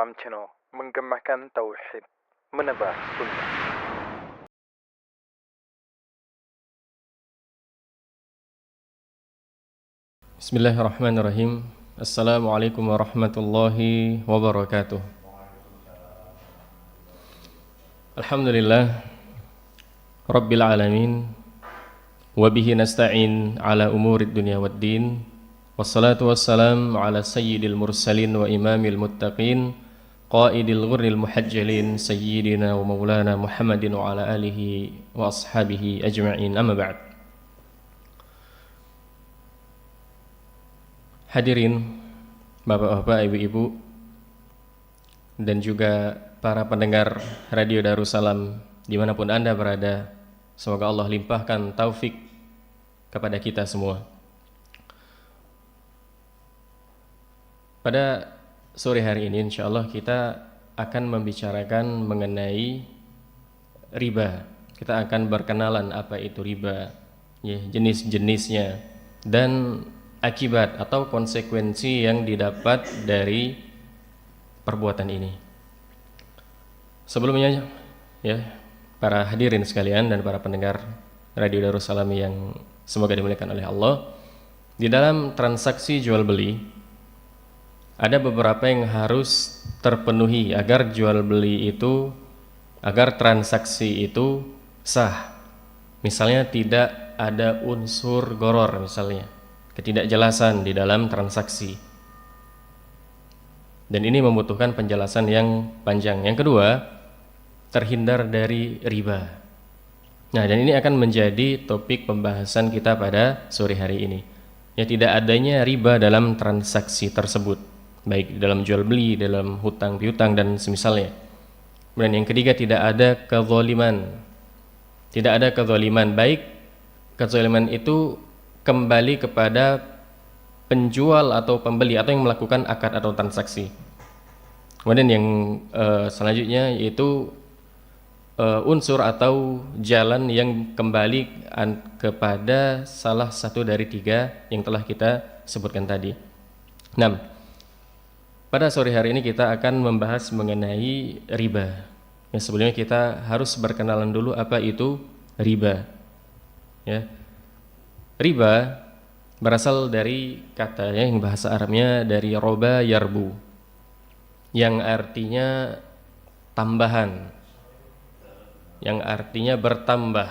Darussalam Channel, menggemakan tauhid, menebar sunnah. Bismillahirrahmanirrahim. Assalamualaikum warahmatullahi wabarakatuh. Alhamdulillah Rabbil alamin, wabihi nasta'in ala umurid dunya waddin, wassalatu wassalam ala sayyidil mursalin wa imamil muttaqin, qaidil ghurril muhajjalin, sayyidina wa maulana Muhammadin wa ala alihi wa ashabihi ajma'in, amma ba'd. Hadirin bapak-bapak, ibu-ibu, dan juga para pendengar Radio Darussalam dimanapun Anda berada, semoga Allah limpahkan taufik kepada kita semua. Pada sore hari ini insyaallah kita akan membicarakan mengenai riba. Kita akan berkenalan apa itu riba, ya, jenis-jenisnya, dan akibat atau konsekuensi yang didapat dari perbuatan ini. Sebelumnya, ya, para hadirin sekalian dan para pendengar Radio Darussalam yang semoga dimuliakan oleh Allah, di dalam transaksi jual beli ada beberapa yang harus terpenuhi agar jual beli itu, agar transaksi itu sah. Misalnya tidak ada unsur gharar, misalnya ketidakjelasan di dalam transaksi, dan ini membutuhkan penjelasan yang panjang. Yang kedua, terhindar dari riba. Nah, dan ini akan menjadi topik pembahasan kita pada sore hari ini, ya, tidak adanya riba dalam transaksi tersebut, baik dalam jual beli, dalam hutang piutang dan semisalnya. Dan yang ketiga, tidak ada kezaliman. Tidak ada kezaliman, baik kezaliman itu kembali kepada penjual atau pembeli atau yang melakukan akad atau transaksi. Kemudian yang selanjutnya yaitu unsur atau jalan yang kembali kepada salah satu dari tiga yang telah kita sebutkan tadi. Nah, pada sore hari ini kita akan membahas mengenai riba. Ya, sebelumnya kita harus berkenalan dulu apa itu riba. Ya. Riba berasal dari kata yang bahasa Arabnya dari roba yarbu, yang artinya tambahan, yang artinya bertambah.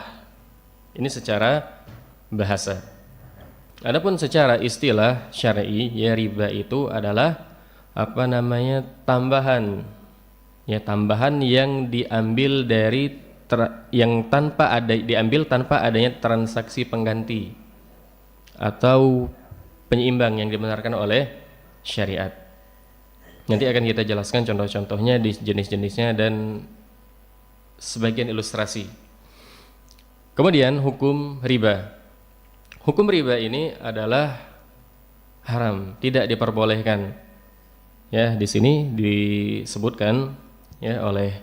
Ini secara bahasa. Adapun secara istilah syar'i, ya, riba itu adalah tambahan. Ya, tambahan yang diambil dari diambil tanpa adanya transaksi pengganti atau penyeimbang yang dibenarkan oleh syariat. Nanti akan kita jelaskan contoh-contohnya di jenis-jenisnya dan sebagian ilustrasi. Kemudian hukum riba. Hukum riba ini adalah haram, tidak diperbolehkan. Ya, di sini disebutkan, ya, oleh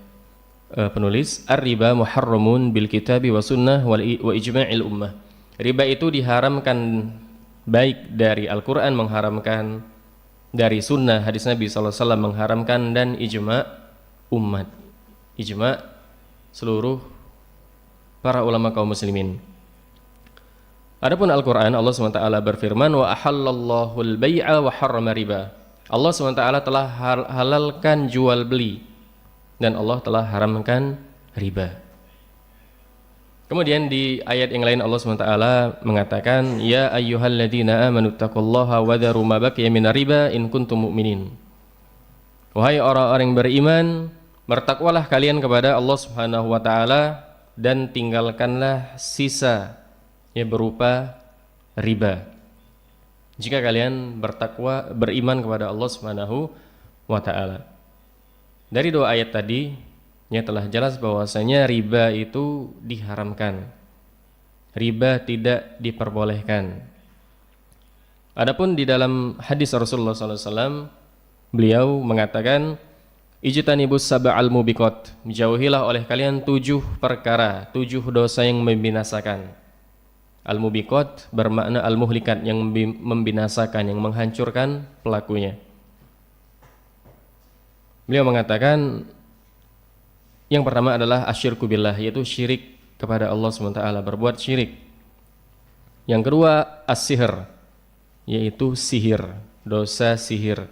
penulis, ar-riba muharramun bil kitabi wa sunnah wa ijma'il ummah. Riba itu diharamkan baik dari Al-Quran mengharamkan, dari sunnah hadis Nabi SAW mengharamkan, dan ijma' umat, ijma' seluruh para ulama kaum muslimin. Adapun Al-Quran, Allah SWT berfirman, wa ahallallahu al-bay'a wa harrama riba. Allah SWT telah halalkan jual beli dan Allah telah haramkan riba. Kemudian di ayat yang lain Allah SWT mengatakan, ya ayyuhalladzina amanu taqullaha wa dharu ma baqiya minar riba in kuntum mu'minin. Wahai orang-orang yang beriman, bertakwalah kalian kepada Allah Subhanahu wa taala dan tinggalkanlah sisa yang berupa riba, jika kalian bertakwa, beriman kepada Allah Subhanahu wa taala. Dari dua ayat tadi, ya, telah jelas bahwasanya riba itu diharamkan. Riba tidak diperbolehkan. Adapun di dalam hadis Rasulullah SAW, beliau mengatakan, ijtanibus sab'al mubiqat, jauhilah oleh kalian 7 perkara, 7 dosa yang membinasakan. Al-mubiqat bermakna al-muhlikat, yang membinasakan, yang menghancurkan pelakunya. Beliau mengatakan yang pertama adalah asyirku billah, yaitu syirik kepada Allah SWT, berbuat syirik. Yang kedua as-sihr, yaitu sihir, dosa sihir.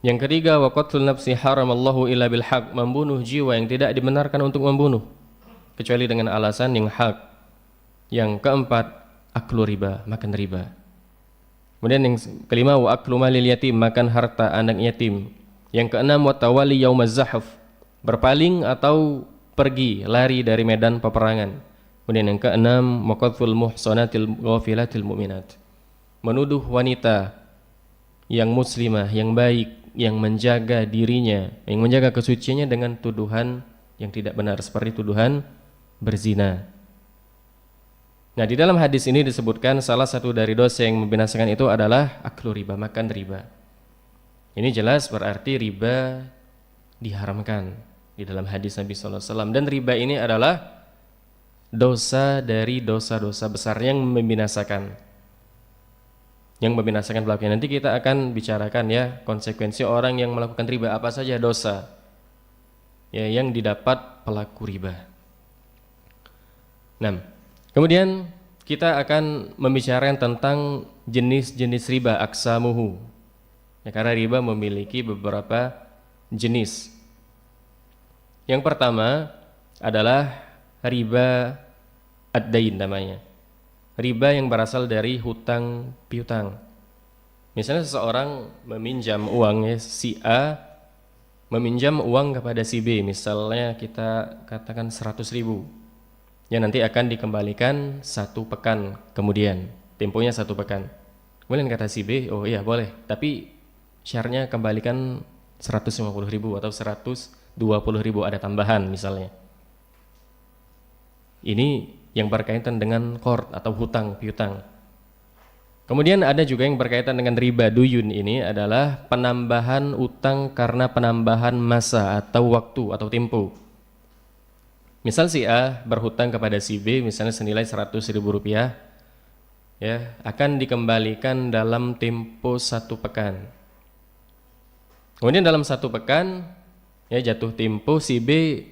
Yang ketiga wa qatlun nafsi haramallahu illa bil haq, membunuh jiwa yang tidak dibenarkan untuk membunuh kecuali dengan alasan yang hak. Yang keempat aklu riba, makan riba. Kemudian yang kelima wa aklu malil yatim, makan harta anak yatim. Yang keenam wa tawali yaumaz zahf, berpaling atau pergi lari dari medan peperangan. Kemudian yang keenam maqathul muhsanatil ghafilatil mu'minat, menuduh wanita yang muslimah, yang baik, yang menjaga dirinya, yang menjaga kesuciannya dengan tuduhan yang tidak benar, seperti tuduhan berzina. Nah, di dalam hadis ini disebutkan salah satu dari dosa yang membinasakan itu adalah aklu riba, makan riba. Ini jelas berarti riba diharamkan di dalam hadis Nabi SAW. Dan riba ini adalah dosa dari dosa-dosa besar yang membinasakan. Yang membinasakan pelakunya. Nanti kita akan bicarakan ya konsekuensi orang yang melakukan riba, apa saja dosa ya yang didapat pelaku riba. Nah, kemudian kita akan membicarakan tentang jenis-jenis riba, aksamuhu. Ya, karena riba memiliki beberapa jenis. Yang pertama adalah riba ad-dain namanya. Riba yang berasal dari hutang piutang. Misalnya seseorang meminjam uang, ya, si A meminjam uang kepada si B, misalnya kita katakan 100.000, yang nanti akan dikembalikan 1 pekan kemudian, temponya 1 pekan. Kemudian kata si B, oh iya boleh, tapi syaratnya kembalikan 150.000 atau 120.000, ada tambahan misalnya. Ini yang berkaitan dengan qard atau hutang piutang. Kemudian ada juga yang berkaitan dengan riba duyun, ini adalah penambahan utang karena penambahan masa atau waktu atau tempo. Misal si A berhutang kepada si B misalnya senilai 100.000 rupiah, ya, akan dikembalikan dalam tempo 1 pekan. Kemudian dalam 1 pekan, ya, jatuh tempo, si B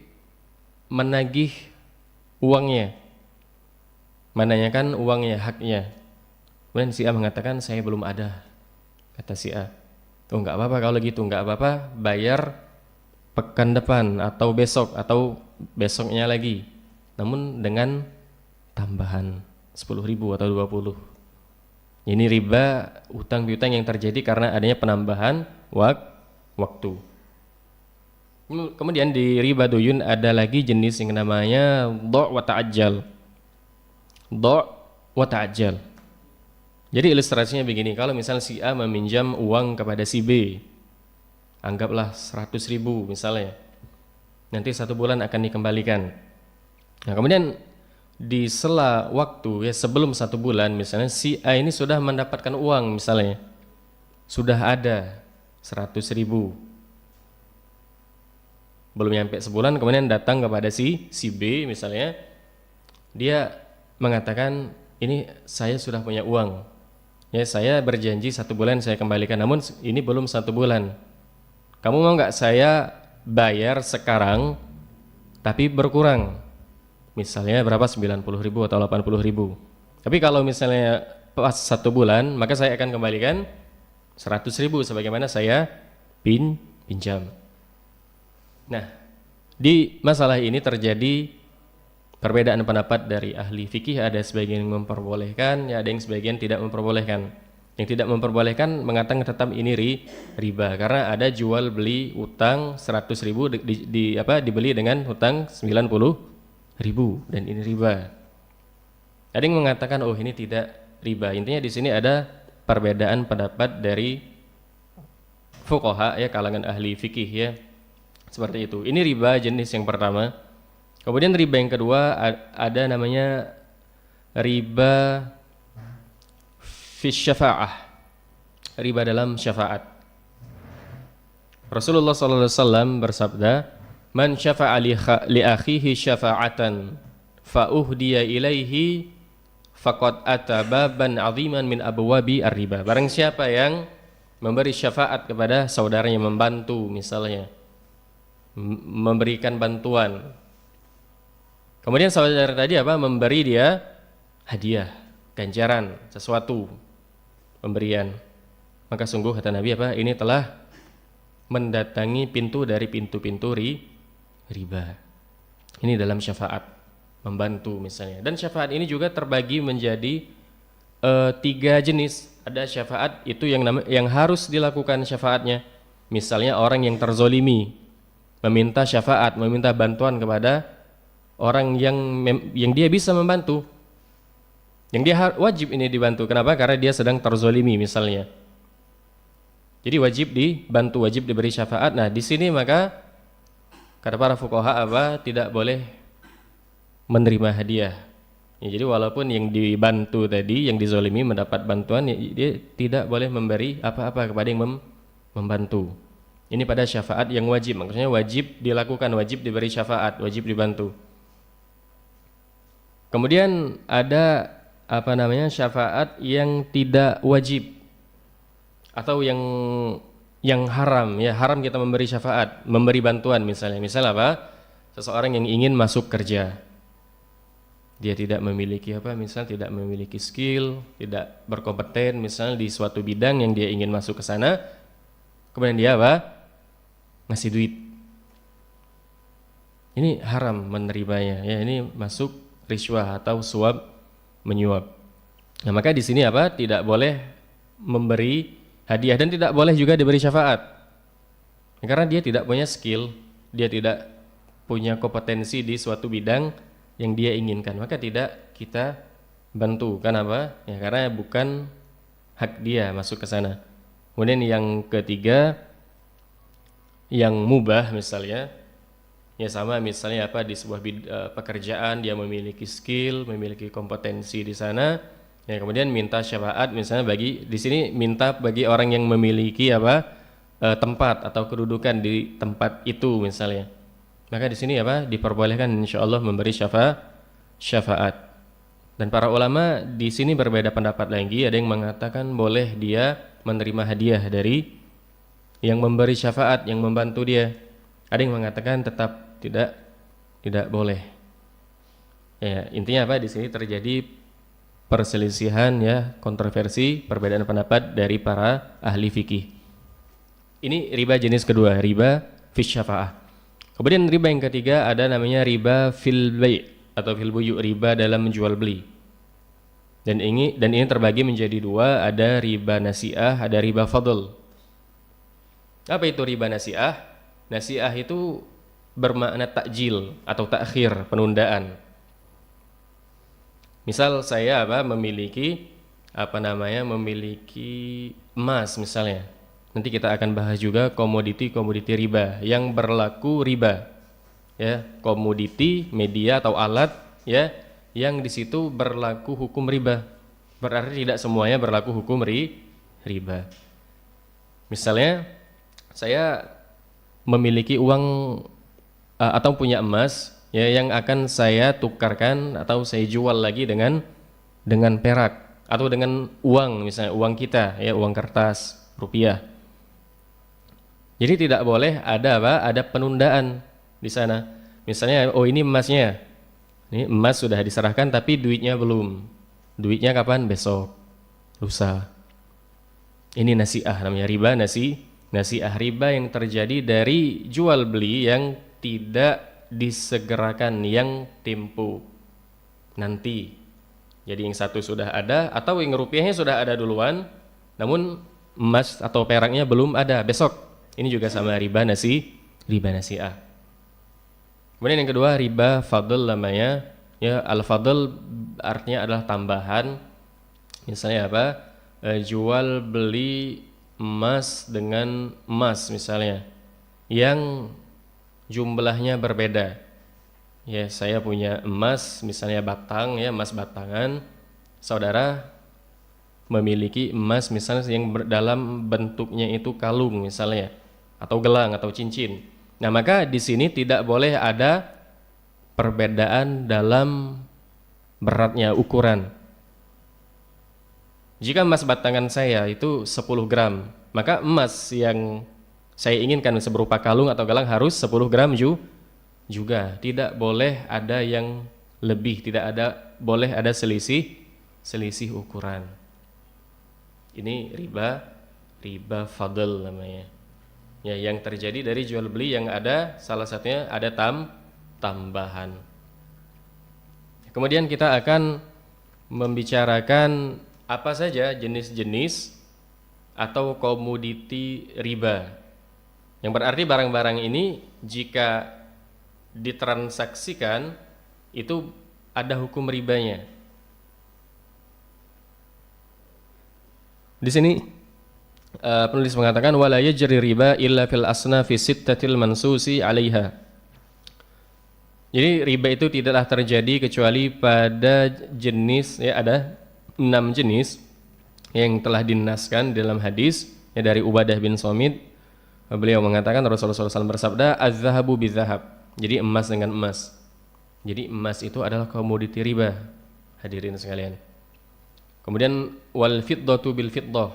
menagih uangnya, menanyakan uangnya, haknya. Kemudian si A mengatakan saya belum ada. Kata si A, oh enggak apa-apa kalau gitu, enggak apa-apa, bayar pekan depan atau besok atau besoknya lagi, namun dengan tambahan 10.000 atau 20. Ini riba utang piutang yang terjadi karena adanya penambahan waktu. Kemudian di riba duyun ada lagi jenis yang namanya do' wa ta'ajjal. Do' wa ta'ajjal. Jadi ilustrasinya begini, kalau misalnya si A meminjam uang kepada si B, anggaplah 100.000 misalnya, nanti 1 bulan akan dikembalikan. Nah, kemudian di sela waktu, ya, sebelum 1 bulan misalnya si A ini sudah mendapatkan uang, misalnya sudah ada 100.000, belum nyampe sebulan, kemudian datang kepada si B misalnya, dia mengatakan ini saya sudah punya uang, ya, saya berjanji 1 bulan saya kembalikan, namun ini belum 1 bulan, kamu mau nggak saya bayar sekarang tapi berkurang, misalnya berapa, 90.000 atau 80.000, tapi kalau misalnya pas 1 bulan maka saya akan kembalikan 100.000 sebagaimana saya pinjam. Nah, di masalah ini terjadi perbedaan pendapat dari ahli fikih, ada sebagian yang memperbolehkan, ya, ada yang sebagian tidak memperbolehkan. Yang tidak memperbolehkan mengatakan tetap ini riba karena ada jual beli utang 100.000 dibeli dengan hutang 90.000 dan ini riba. Ada yang mengatakan oh ini tidak riba. Intinya di sini ada perbedaan pendapat dari fuqaha, ya, kalangan ahli fikih, ya. Seperti itu. Ini riba jenis yang pertama. Kemudian riba yang kedua ada namanya riba fi syafa'ah, riba dalam syafaat. Rasulullah SAW bersabda, man syafa'a li akhihi syafa'atan fa uhdiya ilaihi faqad ata baban 'aziman min abwabi ar-riba. Barang siapa yang memberi syafaat kepada saudaranya, membantu misalnya, memberikan bantuan. Kemudian saudara tadi apa? Memberi dia hadiah, ganjaran, sesuatu, pemberian. Maka sungguh kata Nabi apa? Ini telah mendatangi pintu dari pintu-pintu riba. Ini dalam syafaat, membantu misalnya. Dan syafaat ini juga terbagi menjadi 3 jenis. Ada syafaat itu yang harus dilakukan syafaatnya. Misalnya orang yang terzolimi meminta syafaat, meminta bantuan kepada orang yang dia bisa membantu, yang dia wajib ini dibantu. Kenapa? Karena dia sedang terzolimi misalnya. Jadi wajib dibantu, wajib diberi syafaat. Nah di sini maka kata para fuqaha apa? Tidak boleh menerima hadiah. Ya, jadi walaupun yang dibantu tadi, yang dizolimi mendapat bantuan, ya, dia tidak boleh memberi apa-apa kepada yang membantu. Ini pada syafaat yang wajib, maksudnya wajib dilakukan, wajib diberi syafaat, wajib dibantu. Kemudian ada syafaat yang tidak wajib atau yang haram, ya haram kita memberi syafaat, memberi bantuan misalnya. Misal apa? Seseorang yang ingin masuk kerja. Dia tidak memiliki misal tidak memiliki skill, tidak berkompeten misalnya di suatu bidang yang dia ingin masuk ke sana. Kemudian dia ngasih duit. Ini haram menerimanya, ya ini masuk riswah atau suap menyuap. Nah, maka di sini tidak boleh memberi hadiah dan tidak boleh juga diberi syafaat. Karena dia tidak punya skill, dia tidak punya kompetensi di suatu bidang yang dia inginkan, maka tidak kita bantu. Kenapa? Ya karena bukan hak dia masuk ke sana. Kemudian yang ketiga, yang mubah misalnya, ya sama misalnya di sebuah pekerjaan dia memiliki skill, memiliki kompetensi di sana, ya kemudian minta syafaat misalnya di sini minta bagi orang yang memiliki tempat atau kedudukan di tempat itu misalnya. Maka di sini diperbolehkan insyaallah memberi syafaat. Dan para ulama di sini berbeda pendapat lagi. Ada yang mengatakan boleh dia menerima hadiah dari yang memberi syafaat, yang membantu dia. Ada yang mengatakan tetap tidak boleh. Ya, intinya di sini terjadi perselisihan, ya, kontroversi, perbedaan pendapat dari para ahli fikih. Ini riba jenis kedua, riba fi syafa'ah. Kemudian riba yang ketiga ada namanya riba fil bai' atau fil buyu', riba dalam menjual beli. Dan ini terbagi menjadi 2, ada riba nasi'ah, ada riba fadl. Apa itu riba nasi'ah? Nasi'ah itu bermakna takjil atau takhir, penundaan. Misal saya memiliki emas misalnya. Nanti kita akan bahas juga komoditi riba yang berlaku riba, ya, komoditi, media atau alat, ya, yang di situ berlaku hukum riba. Berarti tidak semuanya berlaku hukum riba. Misalnya saya memiliki uang atau punya emas, ya, yang akan saya tukarkan atau saya jual lagi dengan perak atau dengan uang, misalnya uang kita, ya, uang kertas, rupiah. Jadi tidak boleh ada penundaan di sana. Misalnya, ini emasnya, ini emas sudah diserahkan tapi duitnya belum. Duitnya kapan? Besok, lusa. Ini nasi'ah, namanya riba nasi'ah, riba yang terjadi dari jual beli yang tidak disegerakan, yang tempo nanti. Jadi yang satu sudah ada atau yang rupiahnya sudah ada duluan, namun emas atau peraknya belum ada besok. Ini juga sama riba nasi'ah. Kemudian yang kedua riba fadl namanya, ya, al-fadl artinya adalah tambahan. Misalnya jual beli emas dengan emas misalnya yang jumlahnya berbeda. Ya, saya punya emas misalnya batang, ya, emas batangan. Saudara memiliki emas misalnya yang dalam bentuknya itu kalung misalnya, atau gelang atau cincin. Nah, maka di sini tidak boleh ada perbedaan dalam beratnya, ukuran. Jika emas batangan saya itu 10 gram, maka emas yang saya inginkan seberupa kalung atau gelang harus 10 gram juga. Tidak boleh ada yang lebih, boleh ada selisih ukuran. Ini riba fadl namanya. Ya, yang terjadi dari jual beli yang ada salah satunya ada tambahan. Kemudian kita akan membicarakan apa saja jenis-jenis atau komoditi riba. Yang berarti barang-barang ini jika ditransaksikan itu ada hukum ribanya. Di sini penulis mengatakan wala yajri riba illa fil asnafi sittatil mansusi 'alaiha. Jadi riba itu tidaklah terjadi kecuali pada jenis, ya ada 6 jenis yang telah dinaskan dalam hadis ya, dari Ubadah bin Somit. Beliau mengatakan Rasulullah SAW bersabda az-zahabu bizahab. Jadi emas dengan emas. Jadi emas itu adalah komoditi riba, hadirin sekalian. Kemudian wal fiddatu bil fiddah,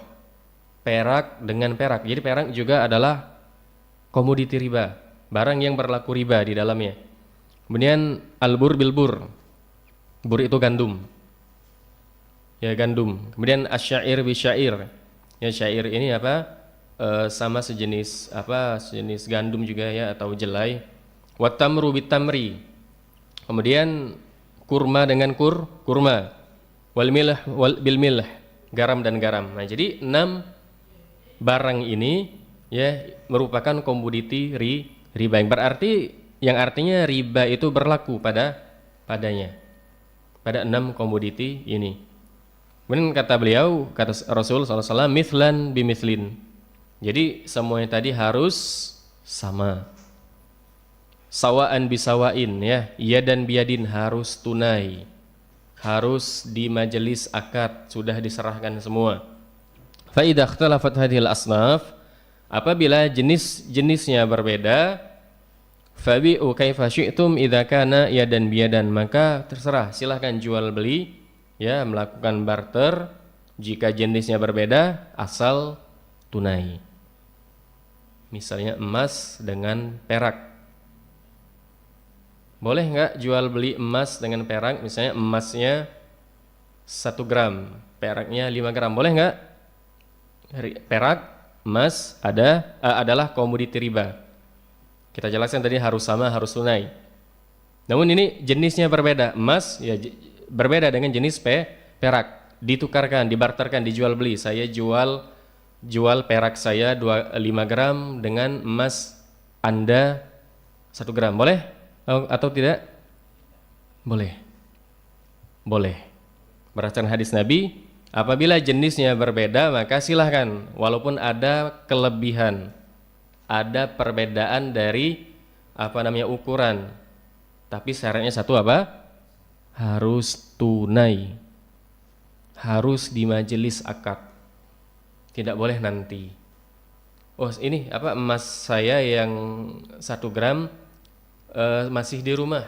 perak dengan perak. Jadi perak juga adalah komoditi riba, barang yang berlaku riba di dalamnya. Kemudian al-bur bil bur, bur itu gandum, ya gandum. Kemudian asyair bi syair, ya syair ini apa? Sama sejenis sejenis gandum juga ya, atau jelai. Wat tamru bit tamri, kemudian kurma dengan kurma. Wal milah bil milah, garam dan garam. Nah, jadi 6 barang ini ya merupakan komoditi riba, yang artinya riba itu berlaku padanya, pada 6 komoditi ini. Kemudian kata beliau, kata Rasul SAW, mithlan bimithlin. Jadi semuanya tadi harus sama. Sawaan bisawain, ya, iya dan biadin, harus tunai. Harus di majelis akad, sudah diserahkan semua. Fa idza ikhtalafat hadhil asnaf, apabila jenis-jenisnya berbeda, fabi'u kaifa syi'tum idza kana yadan biyadan, maka terserah, silahkan jual beli, ya, melakukan barter jika jenisnya berbeda asal tunai. Misalnya emas dengan perak. Boleh nggak jual beli emas dengan perak? Misalnya emasnya 1 gram, peraknya 5 gram, boleh nggak? Perak, emas adalah komoditi riba. Kita jelaskan tadi harus sama, harus tunai. Namun ini jenisnya berbeda. Emas ya berbeda dengan jenis perak. Ditukarkan, dibarterkan, dijual beli. Saya jual perak saya 5 gram dengan emas Anda 1 gram. Boleh? Atau tidak? Boleh. Berdasarkan hadis Nabi, apabila jenisnya berbeda maka silahkan, walaupun ada kelebihan, ada perbedaan dari ukuran, tapi syaratnya satu apa? Harus tunai, harus di majelis akad, tidak boleh nanti. Oh ini emas saya yang 1 gram masih di rumah,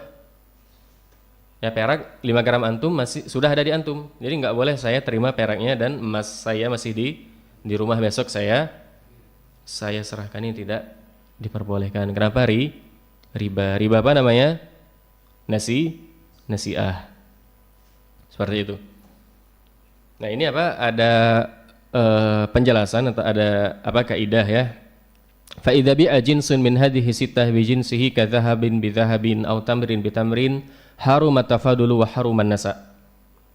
ya perak 5 gram antum masih sudah ada di antum, jadi nggak boleh saya terima peraknya dan emas saya masih di rumah, besok saya serahkan, ini tidak diperbolehkan. Kenapa? Riba apa namanya? Nasi'ah. Seperti itu. Nah, ini ada penjelasan atau ada kaidah ya. Fa idza bi'a jinsun min hadhihi sittah bi jinsihi ka dhahabin bi dhahabin aw tamrin bi tamrin haruma tafadulu wa haruman nasa'.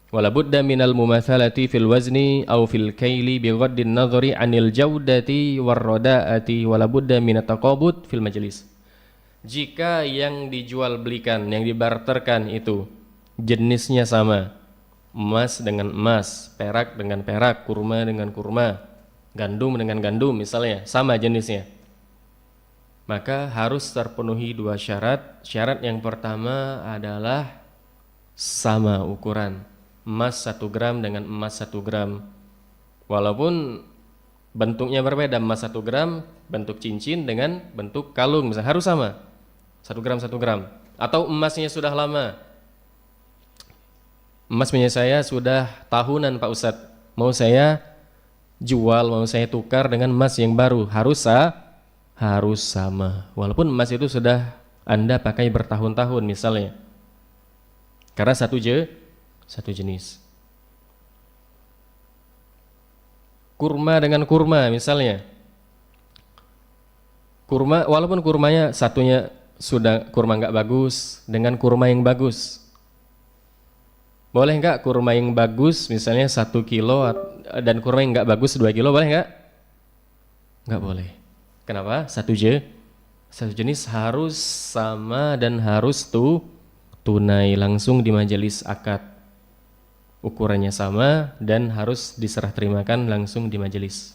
Wala budda minal mumathalati fil wazni aw fil kaili bi ghaddin nadhari 'anil jawdati war rada'ati wala budda minat taqabud fil majlis. Jika yang dijual belikan, yang dibarterkan itu jenisnya sama, emas dengan emas, perak dengan perak, kurma dengan kurma, gandum dengan gandum misalnya, sama jenisnya, maka harus terpenuhi 2 syarat. Syarat yang pertama adalah sama ukuran. Emas 1 gram dengan emas 1 gram, walaupun bentuknya berbeda. Emas 1 gram bentuk cincin dengan bentuk kalung misalnya, harus sama 1 gram 1 gram. Atau emasnya sudah lama, emas punya saya sudah tahunan Pak Ustadz, mau saya jual, mau saya tukar dengan emas yang baru, harus sama. Walaupun emas itu sudah Anda pakai bertahun-tahun misalnya. Karena satu jenis. Kurma dengan kurma misalnya. Kurma, walaupun kurmanya satunya sudah kurma nggak bagus dengan kurma yang bagus. Boleh nggak kurma yang bagus misalnya 1 kilo dan kurma yang nggak bagus 2 kilo, boleh nggak? Nggak boleh. Kenapa? Satu jenis harus sama dan harus tunai langsung di majelis akad. Ukurannya sama dan harus diserah terimakan langsung di majelis.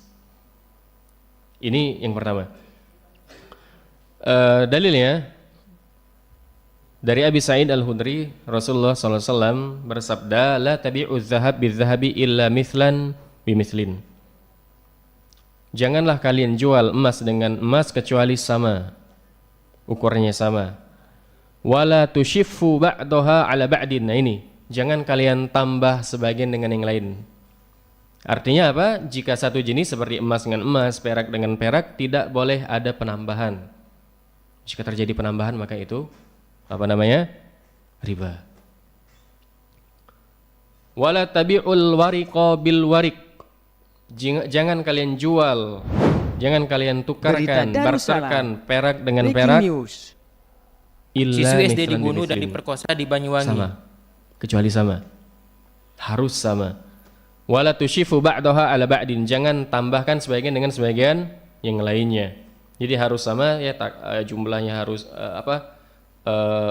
Ini yang pertama. Dalilnya dari Abi Sa'id Al-Khudri, Rasulullah SAW bersabda, la tabi'u dzahab bidzahabi illa mithlan bimithlin. Janganlah kalian jual emas dengan emas kecuali sama, ukurannya sama. Wala tushiffu ba'daha ala ba'din. Nah ini, jangan kalian tambah sebagian dengan yang lain. Artinya apa? Jika satu jenis seperti emas dengan emas, perak dengan perak, tidak boleh ada penambahan. Jika terjadi penambahan maka itu apa namanya? Riba. Wala tabi'ul wariqa bil warik. Jangan kalian jual, jangan kalian tukarkan, barterkan perak dengan perak. Siswi SD dibunuh dan diperkosa di Banyuwangi. Sama, kecuali sama. Harus sama. Wala tushifu ba'daha ala ba'din. Jangan tambahkan sebagian dengan sebagian yang lainnya. Jadi harus sama ya, jumlahnya harus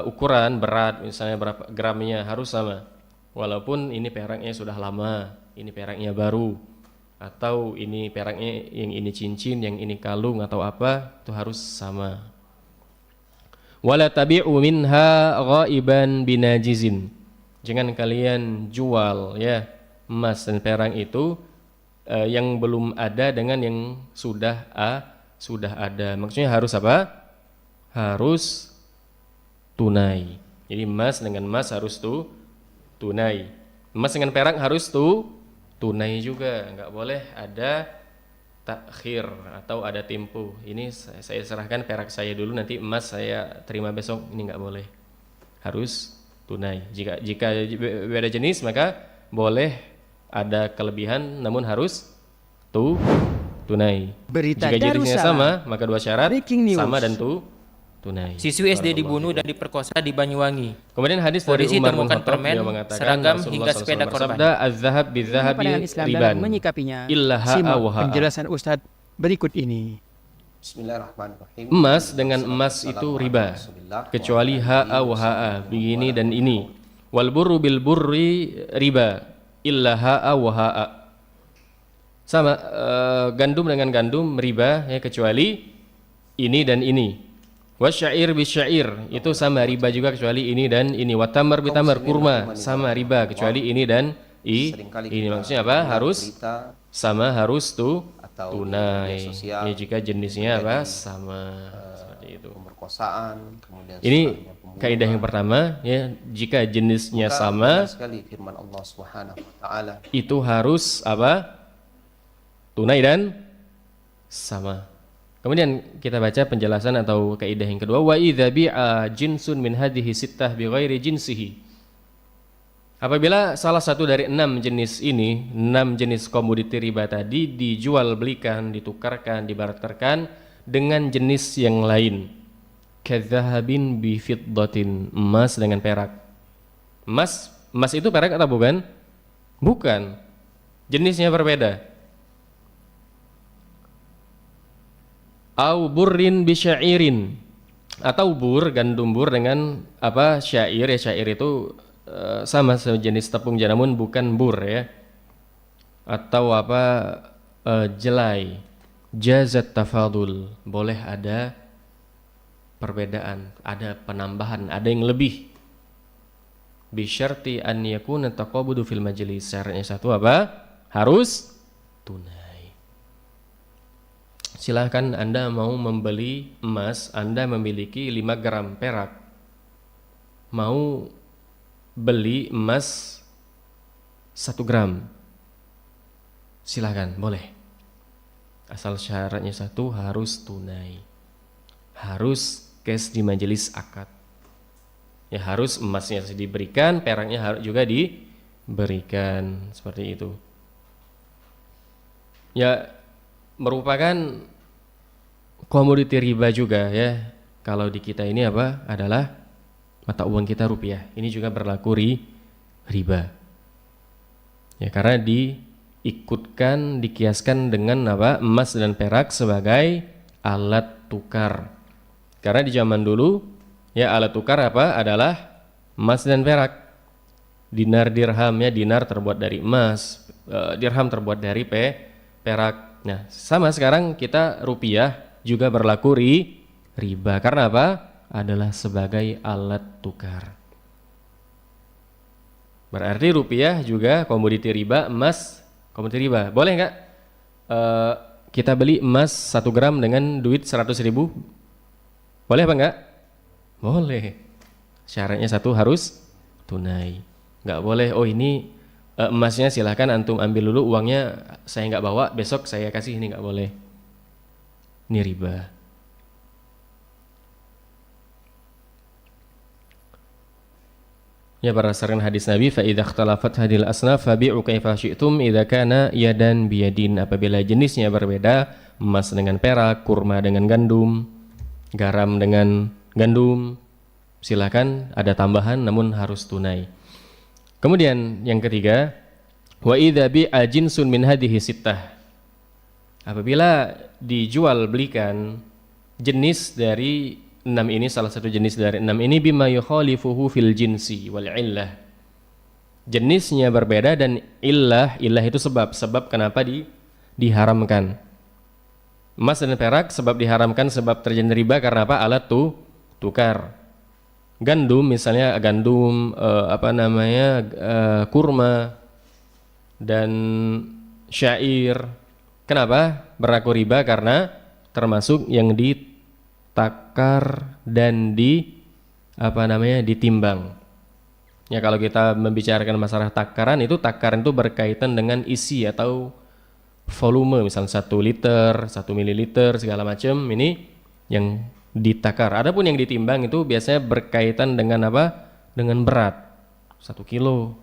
ukuran berat misalnya berapa gramnya harus sama. Walaupun ini peraknya sudah lama, ini peraknya baru, atau ini peraknya yang ini cincin, yang ini kalung atau apa, itu harus sama. Wala tabi'u minha ghaiban binajizin. Jangan kalian jual ya emas dan perak itu yang belum ada dengan yang sudah ada. Maksudnya harus apa? Harus tunai. Jadi emas dengan emas harus tunai. Emas dengan perak harus tunai juga. Enggak boleh ada takhir atau ada tempo. Ini saya serahkan perak saya dulu, nanti emas saya terima besok. Ini enggak boleh. Harus tunai. Jika beda jenis maka boleh ada kelebihan namun harus tunai. Berita Jika jenisnya Darussalam. sama, maka dua syarat sama dan tunai. Siswi SD dibunuh dan diperkosa di Banyuwangi. Kemudian hadis dari Polisi Umar bin temukan Khattab permen, yang mengatakan seragam Rasulullah hingga SAW sepeda korban. bersabda, az-zahab biz-zahabi Pandangan Islam riban dalam menyikapinya. illa ha'a Simak wa ha'a. penjelasan Ustadz berikut ini. Bismillahirrahmanirrahim. Emas dengan emas itu riba kecuali ha'a wa ha'a, begini dan ini. Wal burru bil burri riba illa ha'a wa ha'a. Sama gandum dengan gandum riba ya kecuali ini dan ini. Wasyair bisyair itu sama riba juga kecuali ini dan ini. Watamar bitamar kurma sama riba kecuali ini dan ini. Maksudnya apa? Harus sama, harus tunai. Ya, jika jenisnya apa? Sama seperti itu. Pemerkosaan, kemudian Ini setelahnya kaidah yang pertama ya, jika jenisnya sama sekali firman Allah Subhanahu wa taala. itu harus apa? Tunai dan sama. Kemudian kita baca penjelasan atau kaidah yang kedua, wa idza bi'a jinsun min hadhihi sittah bighairi jinsihi. Apabila salah satu dari 6 jenis ini, 6 jenis komoditi riba tadi dijual belikan, ditukarkan, dibarterkan dengan jenis yang lain. Kadzahabin bi fiddatin, emas dengan perak. Emas itu perak atau bukan? Bukan. Jenisnya berbeda. Au burrin bi syairin, atau gandum bur dengan apa? Syair ya, syair itu sama sejenis tepung namun bukan bur ya. Atau apa? Jelai. Jazat tafadul, boleh ada perbedaan, ada penambahan, ada yang lebih. Bi syarti an yakuna taqabudu fil majlis. Syaratnya satu apa? Harus tunai. Silahkan Anda mau membeli emas, Anda memiliki 5 gram perak, mau beli emas 1 gram, Silahkan, boleh. Asal syaratnya satu, harus tunai. Harus cash di majelis akad. Ya harus emasnya diberikan, peraknya harus juga diberikan, seperti itu. Ya merupakan komoditi riba juga ya. Kalau di kita ini apa? Adalah mata uang kita rupiah. Ini juga berlaku riba. Ya karena diikutkan, dikiaskan dengan apa? Emas dan perak sebagai alat tukar. Karena di zaman dulu ya alat tukar apa? Adalah emas dan perak. Dinar dirham ya, dinar terbuat dari emas, dirham terbuat dari perak. Nah, sama sekarang kita rupiah juga berlaku riba. Karena apa? Adalah sebagai alat tukar. Berarti rupiah juga komoditi riba, emas komoditi riba. Boleh nggak kita beli emas 1 gram dengan duit 100.000? Boleh apa enggak? Boleh. Syaratnya satu, harus tunai. Nggak boleh, oh ini emasnya silahkan antum ambil dulu, uangnya saya nggak bawa, besok saya kasih, ini nggak boleh. Ini riba. Ya berdasarkan hadis Nabi, fa idza ikhtalafat hadil asnaf fabi'u kaifa syi'tum idza kana yadan biyadin. Apabila jenisnya berbeda, emas dengan perak, kurma dengan gandum, garam dengan gandum, silakan ada tambahan namun harus tunai. Kemudian yang ketiga, wa idza bi'a jinsun min hadhihi sittah. Apabila dijual belikan jenis dari 6 ini, salah satu jenis dari 6 ini, bima yukhalifuhu fil jinsi wal illah. Jenisnya berbeda dan illah itu sebab kenapa diharamkan. Emas dan perak sebab diharamkan, sebab terjadi riba karena apa? Alat tukar. Gandum misalnya, gandum kurma dan syair. Kenapa berlaku riba? Karena termasuk yang ditakar dan ditimbang. Ya kalau kita membicarakan masalah takaran itu berkaitan dengan isi atau volume, misalnya 1 liter, 1 mililiter segala macam, ini yang ditakar. Adapun yang ditimbang itu biasanya berkaitan dengan apa? Dengan berat, 1 kilo,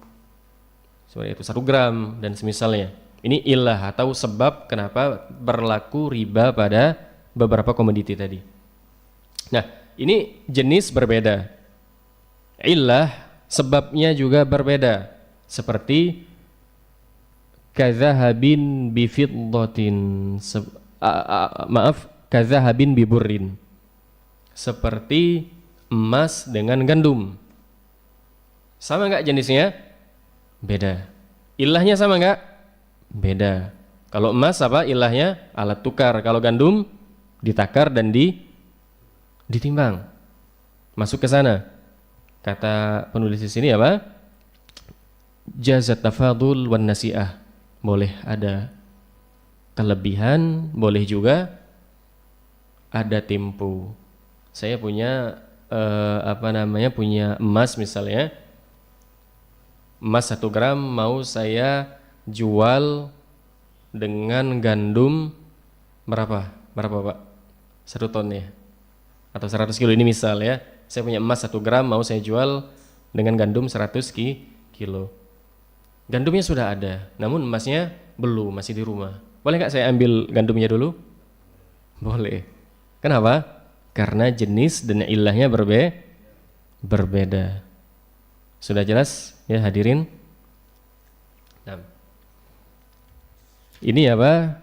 seperti itu, 1 gram dan semisalnya. Ini illah atau sebab kenapa berlaku riba pada beberapa komoditi tadi. Nah, ini jenis berbeda. Illah sebabnya juga berbeda. Seperti kadzahabin bifiddatin, kadzahabin biburrin. Seperti emas dengan gandum. Sama enggak jenisnya? Beda. Ilahnya sama enggak? Beda. Kalau emas apa ilahnya? Alat tukar. Kalau gandum ditakar dan ditimbang. Masuk ke sana. Kata penulis di sini apa? Jazat tafadul wan nasi'ah. Boleh ada kelebihan, boleh juga ada tempo. Saya punya punya emas misalnya. Emas 1 gram mau saya jual dengan gandum berapa Pak? 1 ton ya? Atau 100 kilo, ini misal ya. Saya punya emas 1 gram mau saya jual dengan gandum 100 kilo. Gandumnya sudah ada, namun emasnya belum, masih di rumah. Boleh nggak saya ambil gandumnya dulu? Boleh. Kenapa? Karena jenis dan ilahnya berbeda. Sudah jelas ya hadirin? Nah. Ini apa?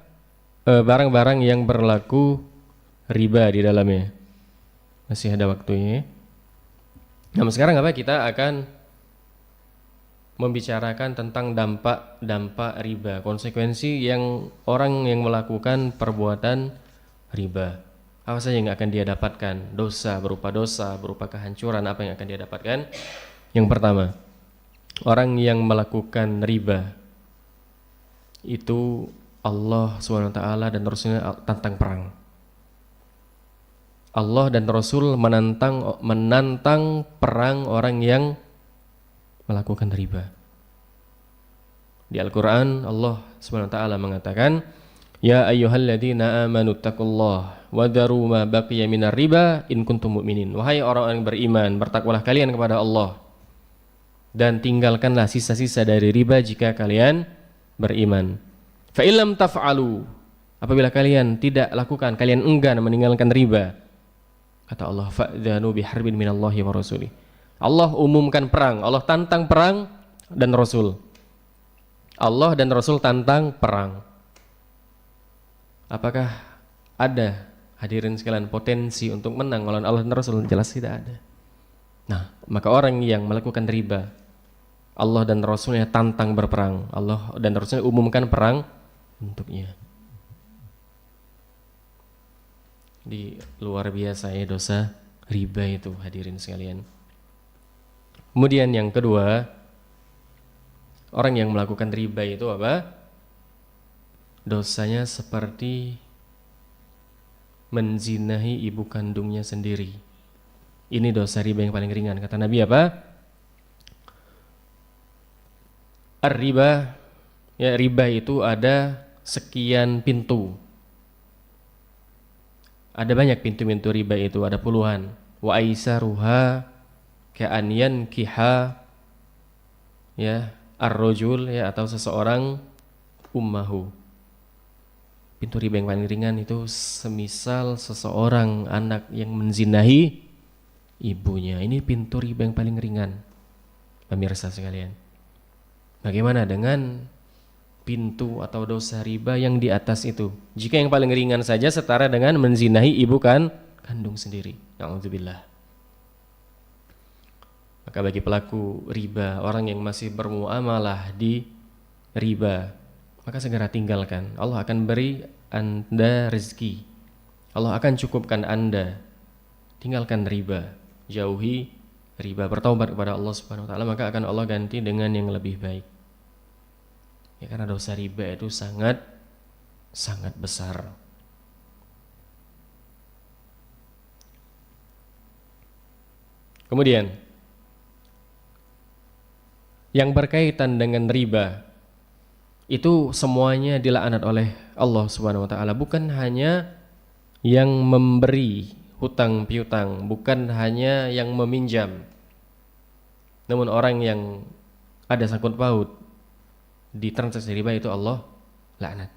Barang-barang yang berlaku riba di dalamnya. Masih ada waktunya. Nah, sekarang apa? Kita akan membicarakan tentang dampak riba, konsekuensi yang orang yang melakukan perbuatan riba. Apa saja yang akan dia dapatkan? Dosa, berupa kehancuran, apa yang akan dia dapatkan? Yang pertama, orang yang melakukan riba itu Allah SWT dan Rasulnya tantang perang. Allah dan Rasul menantang perang orang yang melakukan riba. Di Al-Qur'an Allah Subhanahu wa taala mengatakan, "Ya ayyuhalladzina amanu taqullaha wa dharu ma baqiya minar riba in kuntum mu'minin." Wahai orang-orang yang beriman, bertakwalah kalian kepada Allah dan tinggalkanlah sisa-sisa dari riba jika kalian beriman. Fa illam taf'alu, apabila kalian tidak lakukan, kalian enggan meninggalkan riba, kata Allah, fa'dzanu biharbin minallahi wa rasulih. Allah umumkan perang, Allah tantang perang dan Rasul. Allah dan Rasul tantang perang. Apakah ada, hadirin sekalian, potensi untuk menang melawan Allah dan Rasul? Jelas tidak ada. Nah, maka orang yang melakukan riba, Allah dan Rasulnya tantang berperang, Allah dan Rasulnya umumkan perang untuknya. Di luar biasa ya dosa riba itu, hadirin sekalian. Kemudian yang kedua, orang yang melakukan riba itu apa? Dosanya seperti menzinahi ibu kandungnya sendiri. Ini dosa riba yang paling ringan. Kata Nabi apa? Ar-riba, ya, riba itu ada sekian pintu. Ada banyak pintu-pintu riba itu, ada puluhan. Wa aisaruha ka'an yankiha, ya, ar-rajul, ya, atau seseorang ummahu. Pintu riba yang paling ringan itu semisal seseorang anak yang menzinahi ibunya. Ini pintu riba yang paling ringan, pemirsa sekalian. Bagaimana dengan pintu atau dosa riba yang di atas itu? Jika yang paling ringan saja setara dengan menzinahi ibu kandung sendiri. Na'udzubillah. Maka bagi pelaku riba, orang yang masih bermuamalah di riba, maka segera tinggalkan. Allah akan beri Anda rezeki, Allah akan cukupkan Anda. Tinggalkan riba, jauhi riba, bertaubat kepada Allah Subhanahu wa taala, maka akan Allah ganti dengan yang lebih baik. Ya, karena dosa riba itu sangat besar. Kemudian yang berkaitan dengan riba itu semuanya dilaknat oleh Allah Subhanahu wa taala, bukan hanya yang memberi hutang piutang, bukan hanya yang meminjam. Namun orang yang ada sangkut paut di transaksi riba itu Allah laknat.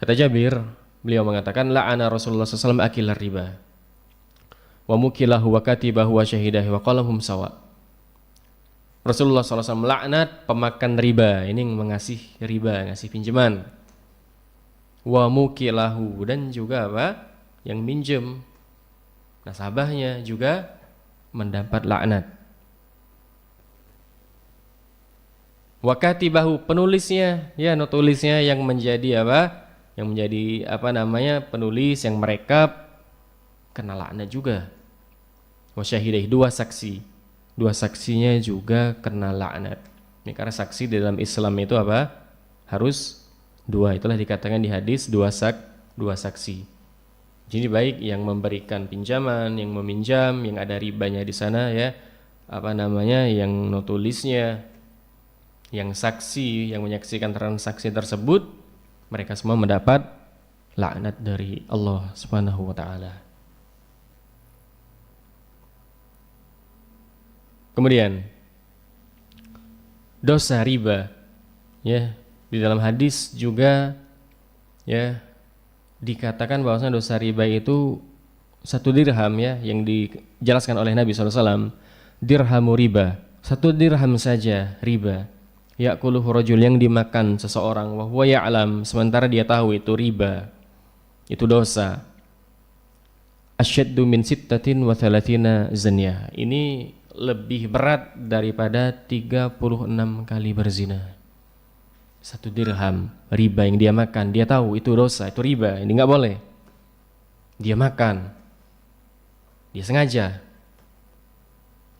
Kata Jabir, beliau mengatakan, la'ana Rasulullah SAW akilar riba wa mukilahu wa katibahu wa syahidahu wa qalamhum sawa. Rasulullah SAW melaknat pemakan riba, ini yang mengasih riba, ngasih pinjaman. Wa mukilahu, dan juga apa? Yang minjem, nasabahnya juga mendapat laknat. Wa katibahu, penulisnya, ya, notulisnya yang menjadi apa? Yang menjadi penulis yang merekap kena laknat juga. Wa syahidai, dua saksinya juga kena laknat. Ini karena saksi di dalam Islam itu apa? Harus dua. Itulah dikatakan di hadis dua saksi. Jadi baik yang memberikan pinjaman, yang meminjam, yang ada ribanya di sana, ya, yang notulisnya, yang saksi, yang menyaksikan transaksi tersebut, mereka semua mendapat laknat dari Allah Subhanahu wa taala. Kemudian dosa riba, ya, di dalam hadis juga, ya, dikatakan bahwasanya dosa riba itu 1 dirham, ya, yang dijelaskan oleh Nabi SAW, dirhamu riba, 1 dirham saja riba, ya'kuluhu rajul, yang dimakan seseorang, wa huwa ya'lam, sementara dia tahu itu riba, itu dosa. Asyaddu min sittatin wa thalathina zanyah, ini lebih berat daripada 36 kali berzina. 1 dirham riba yang dia makan, dia tahu itu dosa, itu riba, ini nggak boleh. Dia makan, dia sengaja,